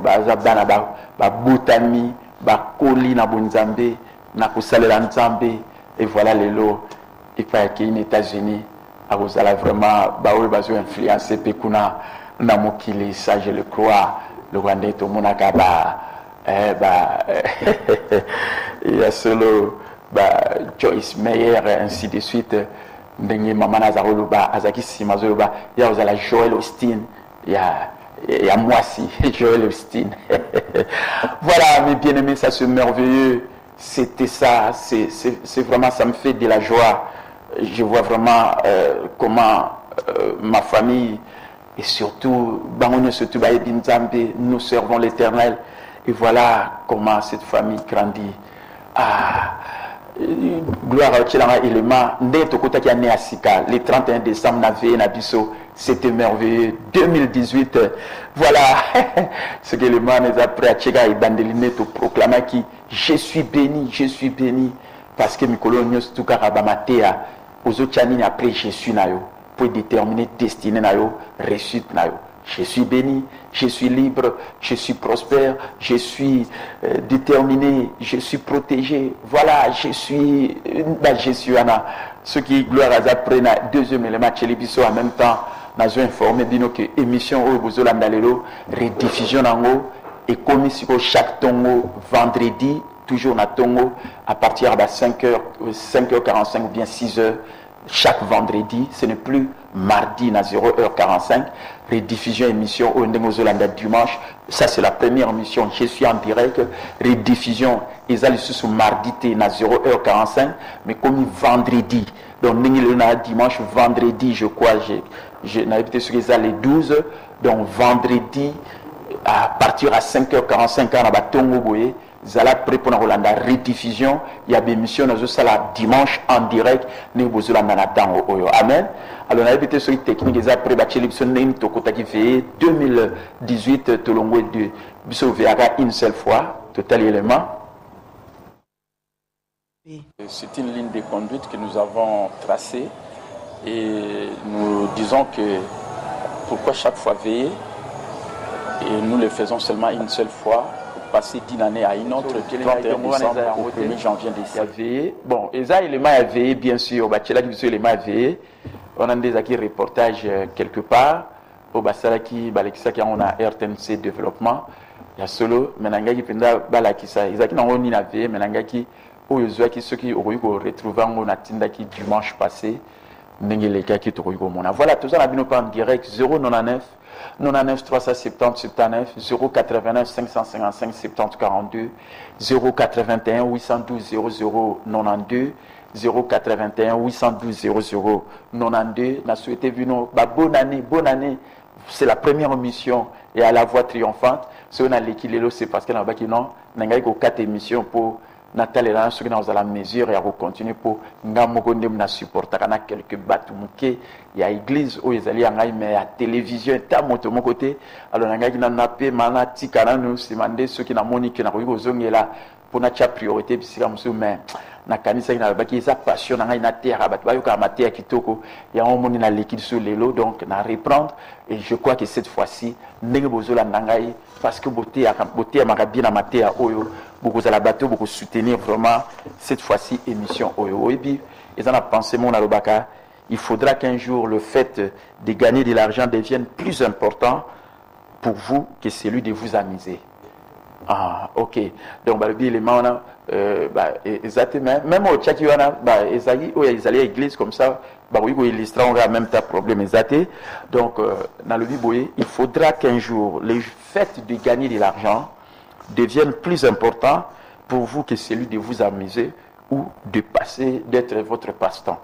Speaker 1: Botami, Koli na Bonzambe, na Kosalela Nzambe, et voilà les lots. Et pas qu'il y a aux États-Unis, à Rosala vraiment, bazo influencé, Pekuna, Namokili, ça je le crois, le Rwandais, tout le monde a il y a solo Joyce Meyer, ainsi de suite. Maman Nazaroluba, Azaki Simazoluba, il y a Joël Austin, il y a moi aussi, Joël Austin. Voilà, mes bien-aimés, ça c'est merveilleux. C'était ça, c'est vraiment, ça me fait de la joie. Je vois vraiment comment ma famille et surtout, nous servons l'Éternel. Et voilà comment cette famille grandit. Gloire à Dieu, le 31 décembre, c'était merveilleux. 2018, voilà ce que le man est après à Tchega et Dandeline te proclamer qui je suis béni, parce que mes coloniaux, tout carabamatea, aux autres après je suis nayo, pour déterminer destinée nayo, réussite nayo. Je suis béni, je suis libre, je suis prospère, je suis déterminé, je suis protégé. Voilà, je suis Anna. Ce qui gloire à après deuxième élément, télévision en même temps, nous avons informé que l'émission au Bozolandalelo, rediffusion en haut, et comme chaque tongo vendredi, toujours na tongo, à partir de 5h45 ou bien 6h. Chaque vendredi, ce n'est plus mardi à 0h45, rediffusion émission au Ndengozolanda dimanche. Ça, c'est la première émission. Je suis en direct. Rediffusion, ils allaient sous mardi à 0h45, mais comme vendredi. Donc, dimanche, vendredi, je crois, je n'avais pas sur les 12. Donc, vendredi, à partir à 5h45, on a Tongo Boye. Zala prépare la rediffusion, il y a des émissions dimanche en direct, nous vous amen. Alors on a été sur les techniques des après l'élection 2018 Tolongo de Bissovéaga une seule fois, total élément. C'est une ligne de conduite que nous avons tracée et nous disons que pourquoi chaque fois veiller, et nous le faisons seulement une seule fois. Passer d'une année à une autre, 31 décembre au 1er janvier décembre. Bon, et ça, il m'a veillé, bien sûr, il m'a veillé. On a des reportages quelque part. Au Basalaki, on a RTNC développement. Il y a solo, mais qui penda balakisa. Ils ont ni la veillé, mais qui au Yozuaki, ceux qui ont retrouvé en Atindaki dimanche passé. Voilà, tout ça, on a vu en direct 099. 99 370 79 089 555 70 42 081 812 00 92 081 812 00 92. N'a souhaité vu nous bonne année. C'est la première émission et à la voix triomphante. Si on a l'équilibre, c'est parce que non, n'a pas 4 émissions pour Natal et là, ceux qui sont à la mesure et à continuer pour nous supporter quelques batumuke. Il y a l'église où ils allaient mais à télévision, de mon côté. Alors, on a nappé, manati, nous demandé ceux qui n'ont monique, qui là pour notre priorité, mais na kanisa ina baki za passion na ina terre ba ba yoka mater kitoko ya on moni na liquide sur les lots donc na reprendre et je crois que cette fois-ci ndenge bozola nangai parce que beauté ya makabina mater oyo beaucoup za la bateau beaucoup soutenir vraiment cette fois-ci émission oyo et puis ils en a pensé mon alobaka il faudra qu'un jour le fait de gagner de l'argent devienne plus important pour vous que celui de vous amuser. Ah, ok. Donc, le élément, exactement. Même au Tchaki, ils allaient à l'église comme ça, oui, ils illustreront en même temps problème exacté. Donc, dans le Biboye, il faudra qu'un jour, le fait de gagner de l'argent devienne plus important pour vous que celui de vous amuser ou de passer, d'être votre passe-temps.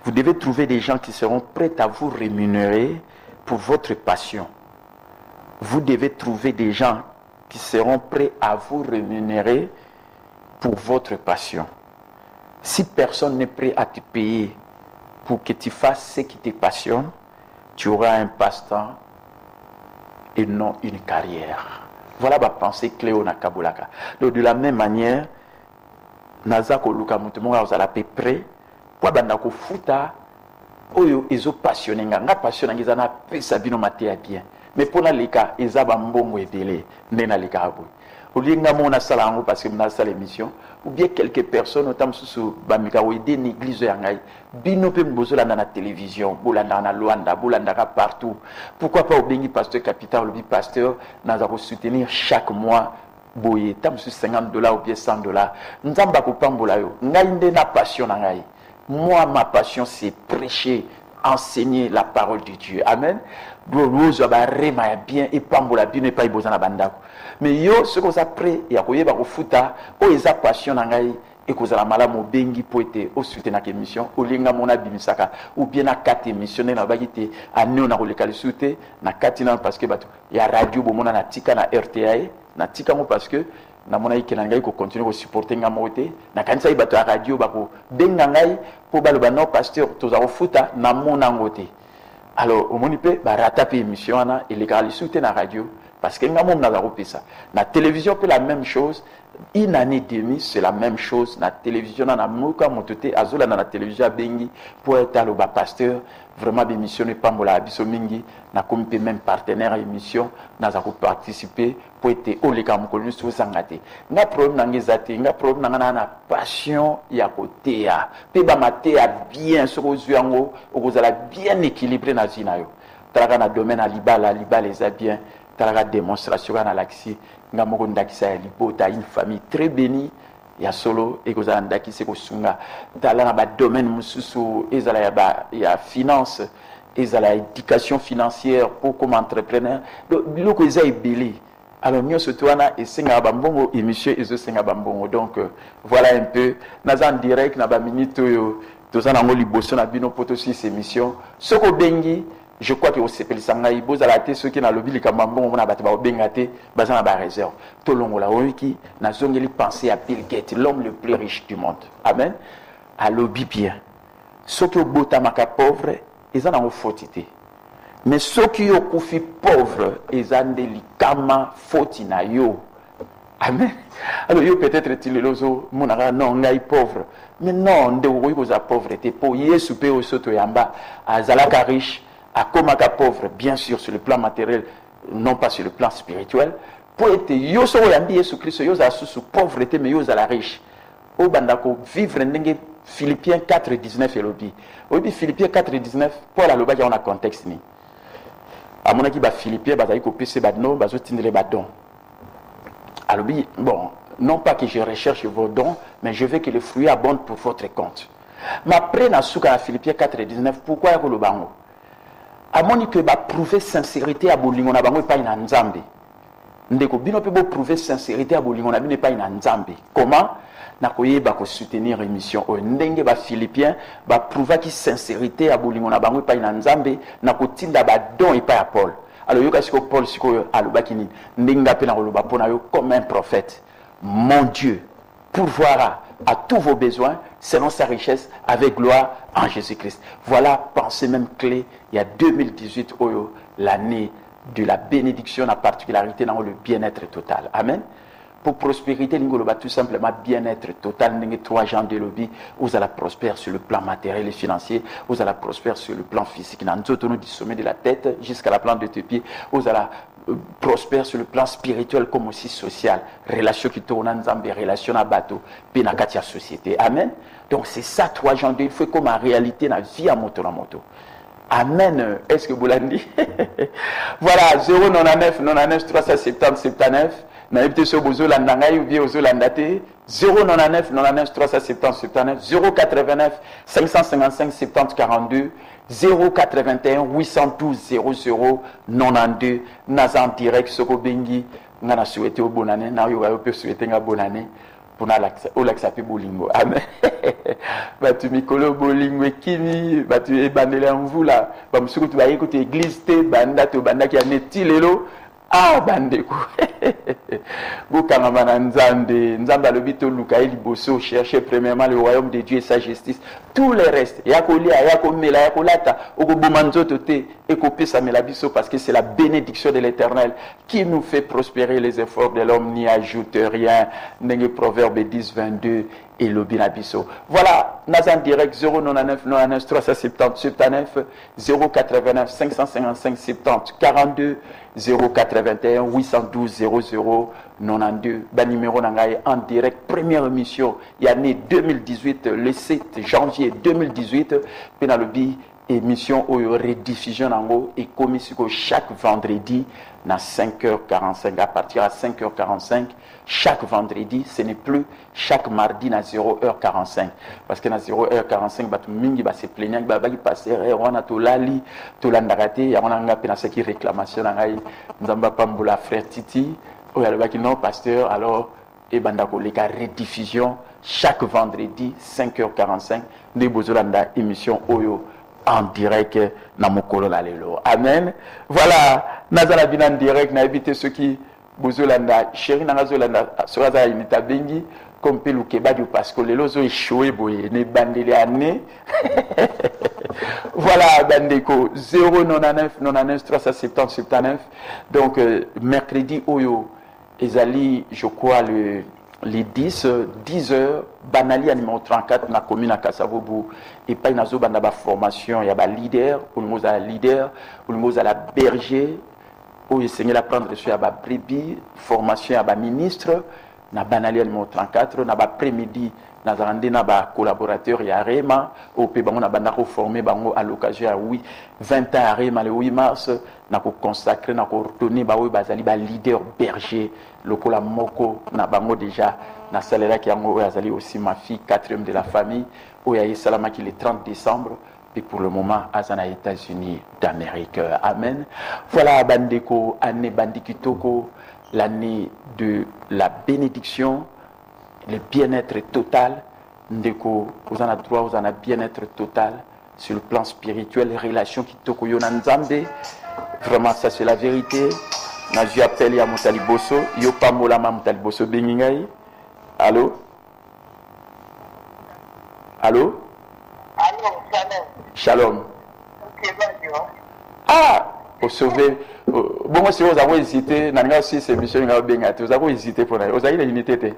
Speaker 1: Vous devez trouver des gens qui seront prêts à vous rémunérer pour votre passion. Vous devez trouver des gens qui seront prêts à vous rémunérer pour votre passion. Si personne n'est prêt à te payer pour que tu fasses ce qui te passionne, tu auras un passe-temps et non une carrière. Voilà ma pensée clé au Nakabulaka. Donc de la même manière, Nazako Luka Mutumonga vous allez prêt pour bandako futa oyo ezo passionné nga passionné ngizana pesa bino maté bien. Mais pour la leka ezaba mbongo ebele ndena leka abo. Olinga mona sala ngo parce que mna sala émission ou bien quelques personnes notamment sous bamika ou aider l'église yangai bino pe mbozola na télévision bolanda na Luanda bolanda partout. Pourquoi pas obengi pasteur capital ou pasteur nazako soutenir chaque mois boye tam sur $50 ou bien $100 nzamba ko pambola yo ngai ndena passion ngai. Moi, ma passion, c'est prêcher, enseigner la parole de Dieu. Amen. Bien et pambola bien et pas ibozana bandako. Mais yo, ce qu'on s'apprête, il y a quoi yeba futa, o eza passion nangai et que la mala mo bengi pour être au soutien na émission, au linga mona bimisaka ou bien na 4 émissions na bagité à nous na koleka le soutien na 4 parce que bato ya radio bomona na tika na RTA na tika mo parce que na mona ikenanga ko continuer ko supporter nga moté na kanisa ibato radio bako benga ngai po baloba no pasteur toza futa na mona ngote. Alors au moni pe ba rataper émission na et les gars le soutien na radio parce que nga mom na ça na télévision peut la même chose. Une année et demie, c'est la même chose. La télévision, na moka motote azola na télévision bengi pour être le pasteur vraiment d'émissionner pambola abiso mingi na comme même partenaire à émission na za ko participer pour être au leka mokolo so sangate. Na problème na ngezate, na problème na passion ya côté ya. Pe ba maté a bien so kozwango, okozala bien équilibré na zina yo. Talaka na domaine à libala les a bien. Talaka démonstration na laxi. Nga moko ndakisa ya libota une famille très bénie ya solo et kozala ndakise ko sunga tala na ba domaine mususu ezala ya finance ezala éducation financière pour comme entrepreneur biloko eza ebele alors nyonso twana esenga bambongo émission ezo senga bambongo donc voilà un peu naza en direct na ba minute oyo tozana ngo liboso na bino poto sur cette émission soko bengi. Je crois que au CPL Sangai, vous allez ceux qui n'ont le bilan comme bon, on a battu au Bengate, basant à la réserve. Tout le monde là, qui n'a jamais pensé à Bill Gates, l'homme le plus riche du monde. Amen. À l'obi bien. Ceux qui ont botamaka pauvre, ils en ont fautité. Mais ceux qui ont koufi pauvre, ils ont délicatement fauti na yo. Amen. Alors, yo peut-être est-il lozo, monara non, ngai pauvre. Mais non, de où vous a pauvreté pour y souper au soto yamba, à Zalaka riche. À Komaka pauvre, bien sûr, sur le plan matériel, non pas sur le plan spirituel. Pour être yo so yambi Jésus Christ, yo za sous pauvreté, mais yo za la riche. Au bandako vivre ndenge Philippiens 4:19 et lobi. Obi Philippiens 4:19 pour la loba on a contexte ni. À mon aki ba Philippiens bazali ko pese badno bazo tindele badon. Alobi bon, non pas que je recherche vos dons, mais je veux que les fruits abondent pour votre compte. Mais après na suka na Philippiens 4:19 pourquoi ya ko lobango? Amoni que ba prouver sincérité à bolingo na bango pas ina nzambe ndeko bino pe bo prouver sincérité à bolingo na bino pas ina nzambe comment na koyeba ko soutenir émission o ndenge ba philippiens ba prouver ki sincérité à bolingo na bango pas ina nzambe na kotinda ba don et pas à Paul alors yoka siko Paul siko alobaki ni ndenga pe na koloba pona yo comme un prophète mon Dieu pourvoira à tous vos besoins selon sa richesse avec gloire en Jésus-Christ. Voilà pensée même clé. Il y a 2018 l'année de la bénédiction, la particularité dans le bien-être total. Amen. Pour prospérité, tout simplement bien-être total. 3 gens de lobby, vous allez prospérer sur le plan matériel et financier, vous allez prospérer sur le plan physique. Du sommet de la tête jusqu'à la plante de tes pieds, vous allez prospère sur le plan spirituel comme aussi social. Relation qui tourne ensemble, relation à bateau, puis dans la société. Amen. Donc c'est ça, 3 gens de il faut comme en réalité dans la vie à moto la moto. Amen. Est-ce que vous l'avez dit? Voilà, 099 99 370 79. N'avez sur Bozo Landangaï ou bien Bozo Landate. 099 99 370 79. 089 555 70 42. 081 812 00 92. Nazan direct Soko Bengi. Nana souhaité au bon année. Na yo peut souhaiter une bonne année. pour olakisa pe bolingo. Amen. Batu mikolo bolingo ekimi, batu ebandele mvula, ba musuku tu baye kote église te banda to banda ki aneti lelo. Ah bandeko. Bokanga na nzambe, nzambe alobi to luka liboso, chercher premièrement le royaume de Dieu et sa justice. Tout le reste, yakolia, yakomela, yakolata, okoboma nzoto te, ekopesa mela biso parce que c'est la bénédiction de l'Éternel qui nous fait prospérer. Les efforts de l'homme n'y ajoutent rien. Ndenge Proverbe 10, 22 et l'obina biso. Voilà, Nazan direct 099 99 370 79 089 555 70 42 081 812 00 92. Bas numéro nangaye en direct, première émission, il y a né 2018, le 7 janvier 2018, Penalobi, émission où rediffusion nango et commis chaque vendredi à 5h45, à partir à 5h45, chaque vendredi, ce n'est plus chaque mardi à 0h45. Parce que à 0h45, batu mingi ba se plaignant, ba ba passer, on a tout lali, tout l'andarate, ya on a ngapé na ce qui réclamation nangai, nzamba pambula frère Titi, ou ya le baki non pasteur, alors et bandako les cas rediffusion chaque vendredi 5h45, ne bozolanda émission Oyo en direct na mokolo la lelo. Amen. Voilà, nazala bina en direct na éviter ceux qui bozolanda chéri na zolanda soraza inita bengi comme pelu kebadi parce que lelo zo échoué boye ne bandeli année. Voilà bandeko 099 99 370 79. Donc mercredi Oyo ezali je crois les 10 heures, Banali numéro 34 na commune à Kassavobu et pas une banda ba formation, il y a ba leader, ou nous a leader, ou nous a la berger, ou il s'est la prendre sur ya ba brebis, formation ya ba ministre, na Banali numéro 34, na ba après-midi na zande na ba collaborateur ya Rema, au pe bango na banda ko former bango à l'occasion ya 20 ans à Rema le 8 mars, na ko consacrer na ko redonner ba oui bazali ba leader berger. Lokola moko na bango déjà na salera qui yango azali aussi ma fille 4e de la famille oya salama qui le 30 décembre et pour le moment azana États-Unis d'Amérique. Amen. Voilà bandeko année bandikitoko, l'année de la bénédiction, le bien-être total. Ndeko vous en avez droit, vous en avez bien-être total sur le plan spirituel, les relations qui toko yona nzambe. Vraiment ça c'est la vérité. Je appelle ya Moutali Bosso, yo pa mola ma Moutali Bosso bengingai. Allô? Allô?
Speaker 2: Allô,
Speaker 1: Shalom. Ah, pour sauver. Bon, si vous avez hésité, nanga aussi c'est monsieur nga bengati, vous avez hésité pour aller. Vous avez l'unité.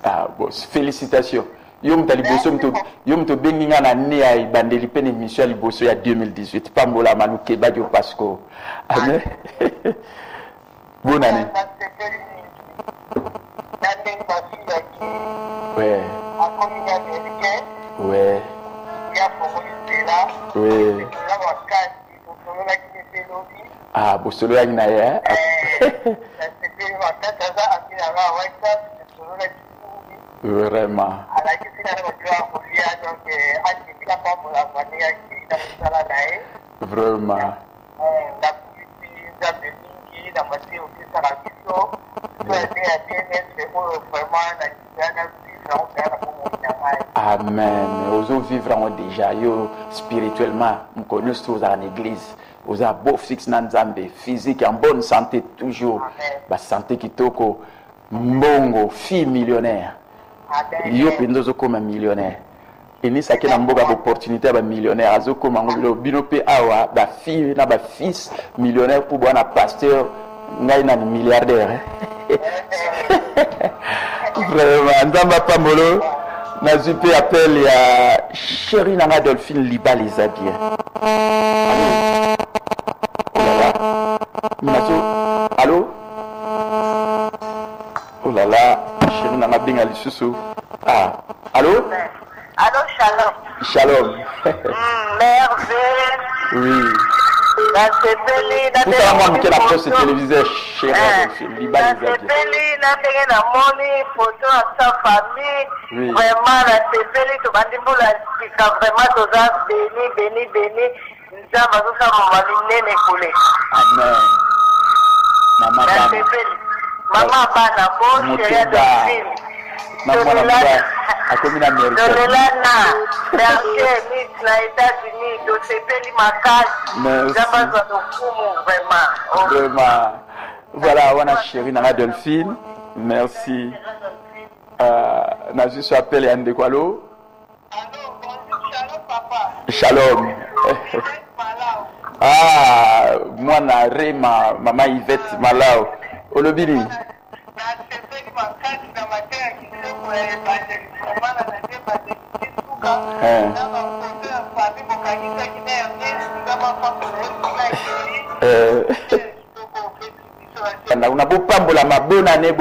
Speaker 1: Ah, bon, félicitations. Yo Moutali Bosso mto benginga na ne ay bandeli pene mission li Bosso ya 2018 pambola manu kebadio Pasco. Amen. Bonne année. Ouais. Ouais. Oui. Ah, Bossolo ya na ya. Vraiment. Vraiment. Amen. Nous vivons déjà spirituellement. Nous connaissons tous en église. Nous avons beau fixe dans Nzambe, physique en bonne santé toujours. La santé qui toko mbongo, fille millionnaire. Yo pendozo comme un millionnaire. Et ni ça qui n'a pas d'opportunité à millionnaire. Azo comme un binope awa, ba fille na ba fils millionnaire pour boire un pasteur, ngai na milliardaire. Vraiment, Nzamba Pamolo, na zupe appel ya chérie nanga Dolphine Liba les habille. Allô? Oh là là, chérie nanga benga lisusu. Ah, allô?
Speaker 2: Allô, Shalom.
Speaker 1: Shalom.
Speaker 2: Merveille.
Speaker 1: Oui. Tout ça, moi, la presse télévisée, chérie Dolphine Liba les habille.
Speaker 2: Vraiment, la TV, tu vas dire, vraiment, tu as béni. Nous avons
Speaker 1: Amen. Maman,
Speaker 2: Maman Banabo, chérie Delphine. Dolelana, merci, Miss, na États-Unis, Dosepeli Makasi, Zabaza Dokumu, vraiment.
Speaker 1: Vraiment. Voilà, on a chérie Nana Delphine. Merci. Nazu appelle Yande Kwalo.
Speaker 2: Shalom, papa.
Speaker 1: Shalom. Ah, moi na Rema, maman Yvette Malao. Olobini. On a beau pambola ma bonne année.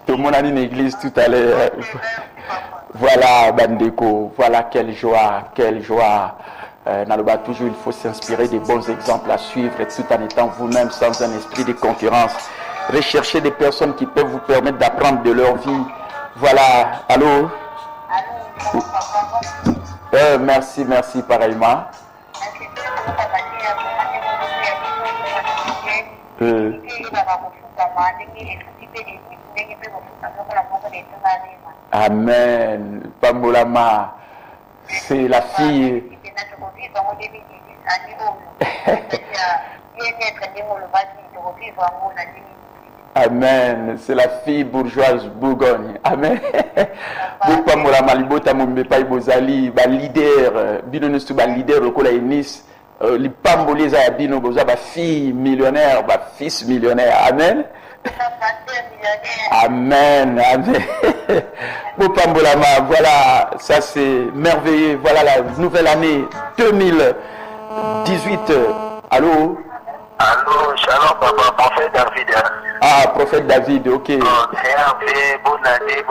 Speaker 1: Tout le monde a une église tout à l'heure. Voilà, Bandeko, voilà quelle joie. Naloba, toujours il faut s'inspirer des bons exemples à suivre tout en étant vous-même sans un esprit de concurrence. Recherchez des personnes qui peuvent vous permettre d'apprendre de leur vie. Voilà, allô? Merci pareillement. Amen. Pambolama, c'est la fille. Amen. C'est la fille bourgeoise Bourgogne. Amen. Pambolama libota mumbepa ibozali ba leader bino nestu ba leader lokola Enis li pamboli za bino boza ba fille millionnaire ba fils millionnaire. Amen. Amen, amen. Bopambolama, voilà, ça c'est merveilleux. Voilà la nouvelle année 2018. Allô?
Speaker 3: Allô, shalom papa, prophète David.
Speaker 1: Ah, prophète David, ok.
Speaker 3: Bonne année.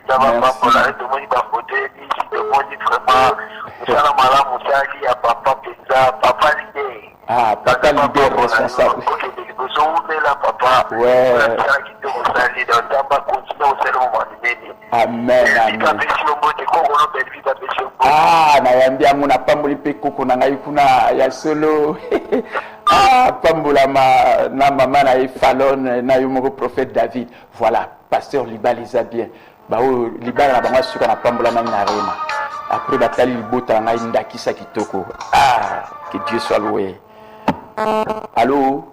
Speaker 3: Ça va pas pour la tout le monde va voter. Tout le monde vraiment. Salam alaikum, Moussali, à papa Pizza, papa l'idée.
Speaker 1: Ah, papa leader responsable. Ouais. Amen, amen. Ah, nayambia muna pamboli pe koko na ngai kuna ya solo. Ah, pambolama na mama na Falon na yomoko prophète David. Voilà, pasteur Liba les a bien. Ba o Liba na bango suka na pambolama na Rema. Après batali libota ngai ndakisa kitoko. Ah, que Dieu soit loué. Allô?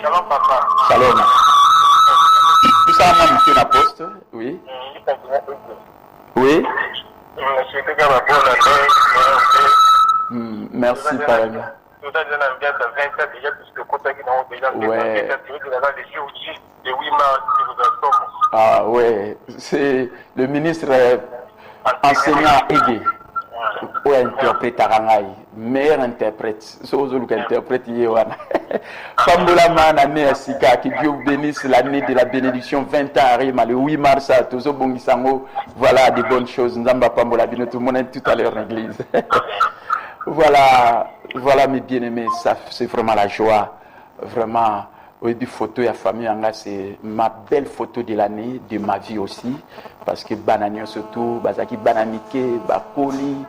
Speaker 3: Shalom papa.
Speaker 1: Shalom. Tout ça, moi, monsieur la poste? Oui. Oui. Merci, pareil. Ouais. Ah ouais, c'est le ministre enseignant Ege. Ou interprète Arangai, meilleur interprète. Sozo qui interprète Yewana. Pambola Mana Sika, que Dieu vous bénisse l'année de la bénédiction 20 ans Rima, le 8 mars à Tozo Bongisango. Voilà des bonnes choses. Nzamba Pambola Bino, tout le monde est tout à l'heure en église. Voilà mes bien-aimés, ça c'est vraiment la joie. Vraiment, oui, des photos et la famille, c'est ma belle photo de l'année, de ma vie aussi. Parce que Bananion surtout, Bazaki Banamike, Bakoli,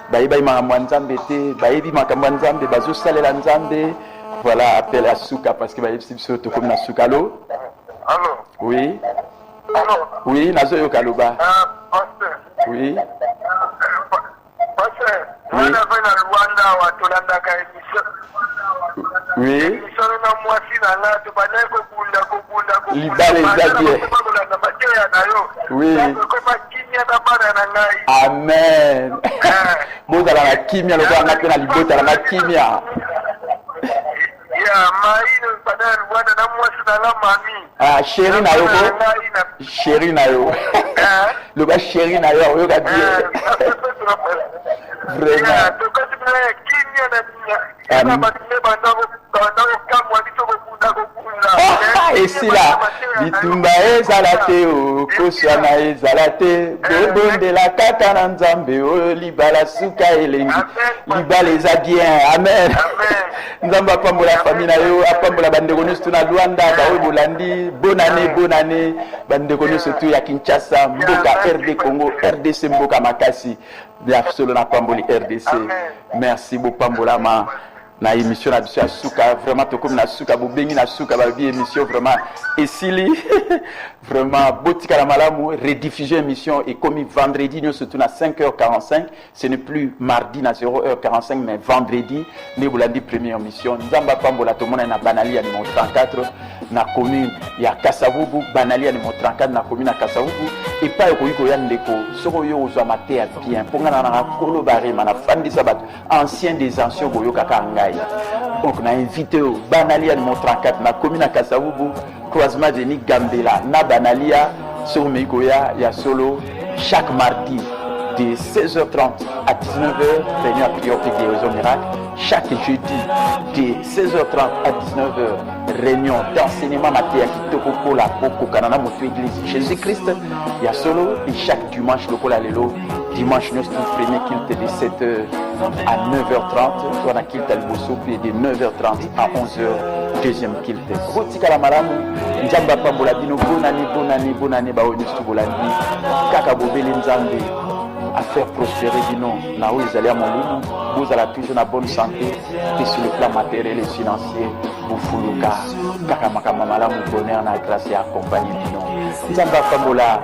Speaker 1: Baïba Makamwanzambe, Baïbi Makamwanzambe, Bazo Salela Nzambe. Voilà, appel à Souka parce que Baïbi surtout comme na Souka. Allô?
Speaker 3: Allô?
Speaker 1: Oui.
Speaker 3: Allô?
Speaker 1: Oui, Nazo Yokaloba.
Speaker 3: Pasteur.
Speaker 1: Oui.
Speaker 3: Pasteur,
Speaker 1: Oui.
Speaker 3: on a fait la Rwanda, ou à Tolanda,
Speaker 1: Oui. Liba les Zabier. Oui. Amen. Bon, dans la kimia, le roi n'a pas la libota, la kimia. Ah, chéri na yo. Chéri na yo. Le bas chéri na yo, yo gabi. Vraiment. Et si là, Bitumba ezalate o, Koswana ezalate, Bobo de la Kata Nzambe o, Liba la Souka elengi, Liba les a bien, Amen. Nzamba pambola famille na yo, apambola bandeko nyonso na Luanda, baoyo bolandi, bonne année, bandeko nyonso tu ya Kinshasa, mboka RD Congo, RDC mboka makasi, bien solo na pamboli RDC. Merci beaucoup pambola ma. na émission na biso ya suka vraiment to comme na suka bo bengi na suka ba bi émission vraiment esili vraiment botika la malamu rediffusion émission et comme vendredi nous surtout na 5h45 ce n'est plus mardi na 0h45 mais vendredi ne bolandi première émission nzamba pambola to mona na banali ya numéro 34 na commune ya Kasavubu banali ya numéro 34 na commune ya Kasavubu et pas ko ya ndeko soko yo ozwa maté bien ponga na kolo barema na fandisa bat ancien des anciens boyo kaka ngai. Donc on a invité au Banalia numéro 34 na commune à Kasavubu croisement de Ni Gambela na Banalia sur Megoya ya solo chaque mardi de 16h30 à 19h réunion à prière et guérison miracle. Chaque jeudi de 16h30 à 19h réunion d'enseignement matière kitoko kola poko kanana moto église Jésus-Christ ya solo et chaque dimanche lokola lelo dimanche nous premier culte de 7h à 9h30 soit na culte à Liboso puis de 9h30 à 11h deuxième culte kotika la malamu njamba pambola bino bonani ba onistu bolandi kaka bobeli nzambe à faire prospérer bino na où ils allaient à mon vous allez toujours en bonne santé et sur le plan matériel et financier vous fuluka kaka makama malamu bonheur na grâce et accompagner bino njamba pambola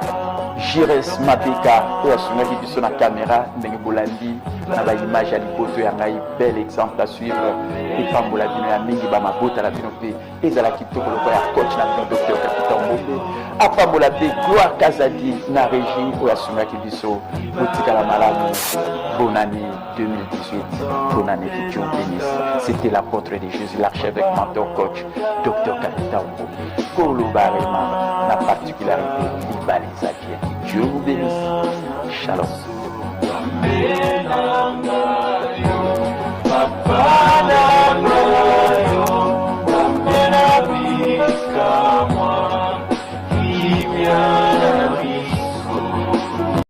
Speaker 1: Jires Mabeka oya sunga biso na caméra ndenge bolandi na ba image ya lipoto ya ngai bel exemple à suivre et pambola bino ya mingi ba mabota la bino pe ezala kitoko lokwa ya coach na bino docteur Capitaine Mbombe apambola pe Gloire Kazadi na régie oya sunga biso botika la malamu bonne année 2018 bonne année que Dieu bénisse. C'était l'apôtre de Jésus l'archevêque mentor coach docteur Capitaine Mbombe Kolo Barema na particularité Libalizaki. Dieu vous bénisse. Shalom. Papa.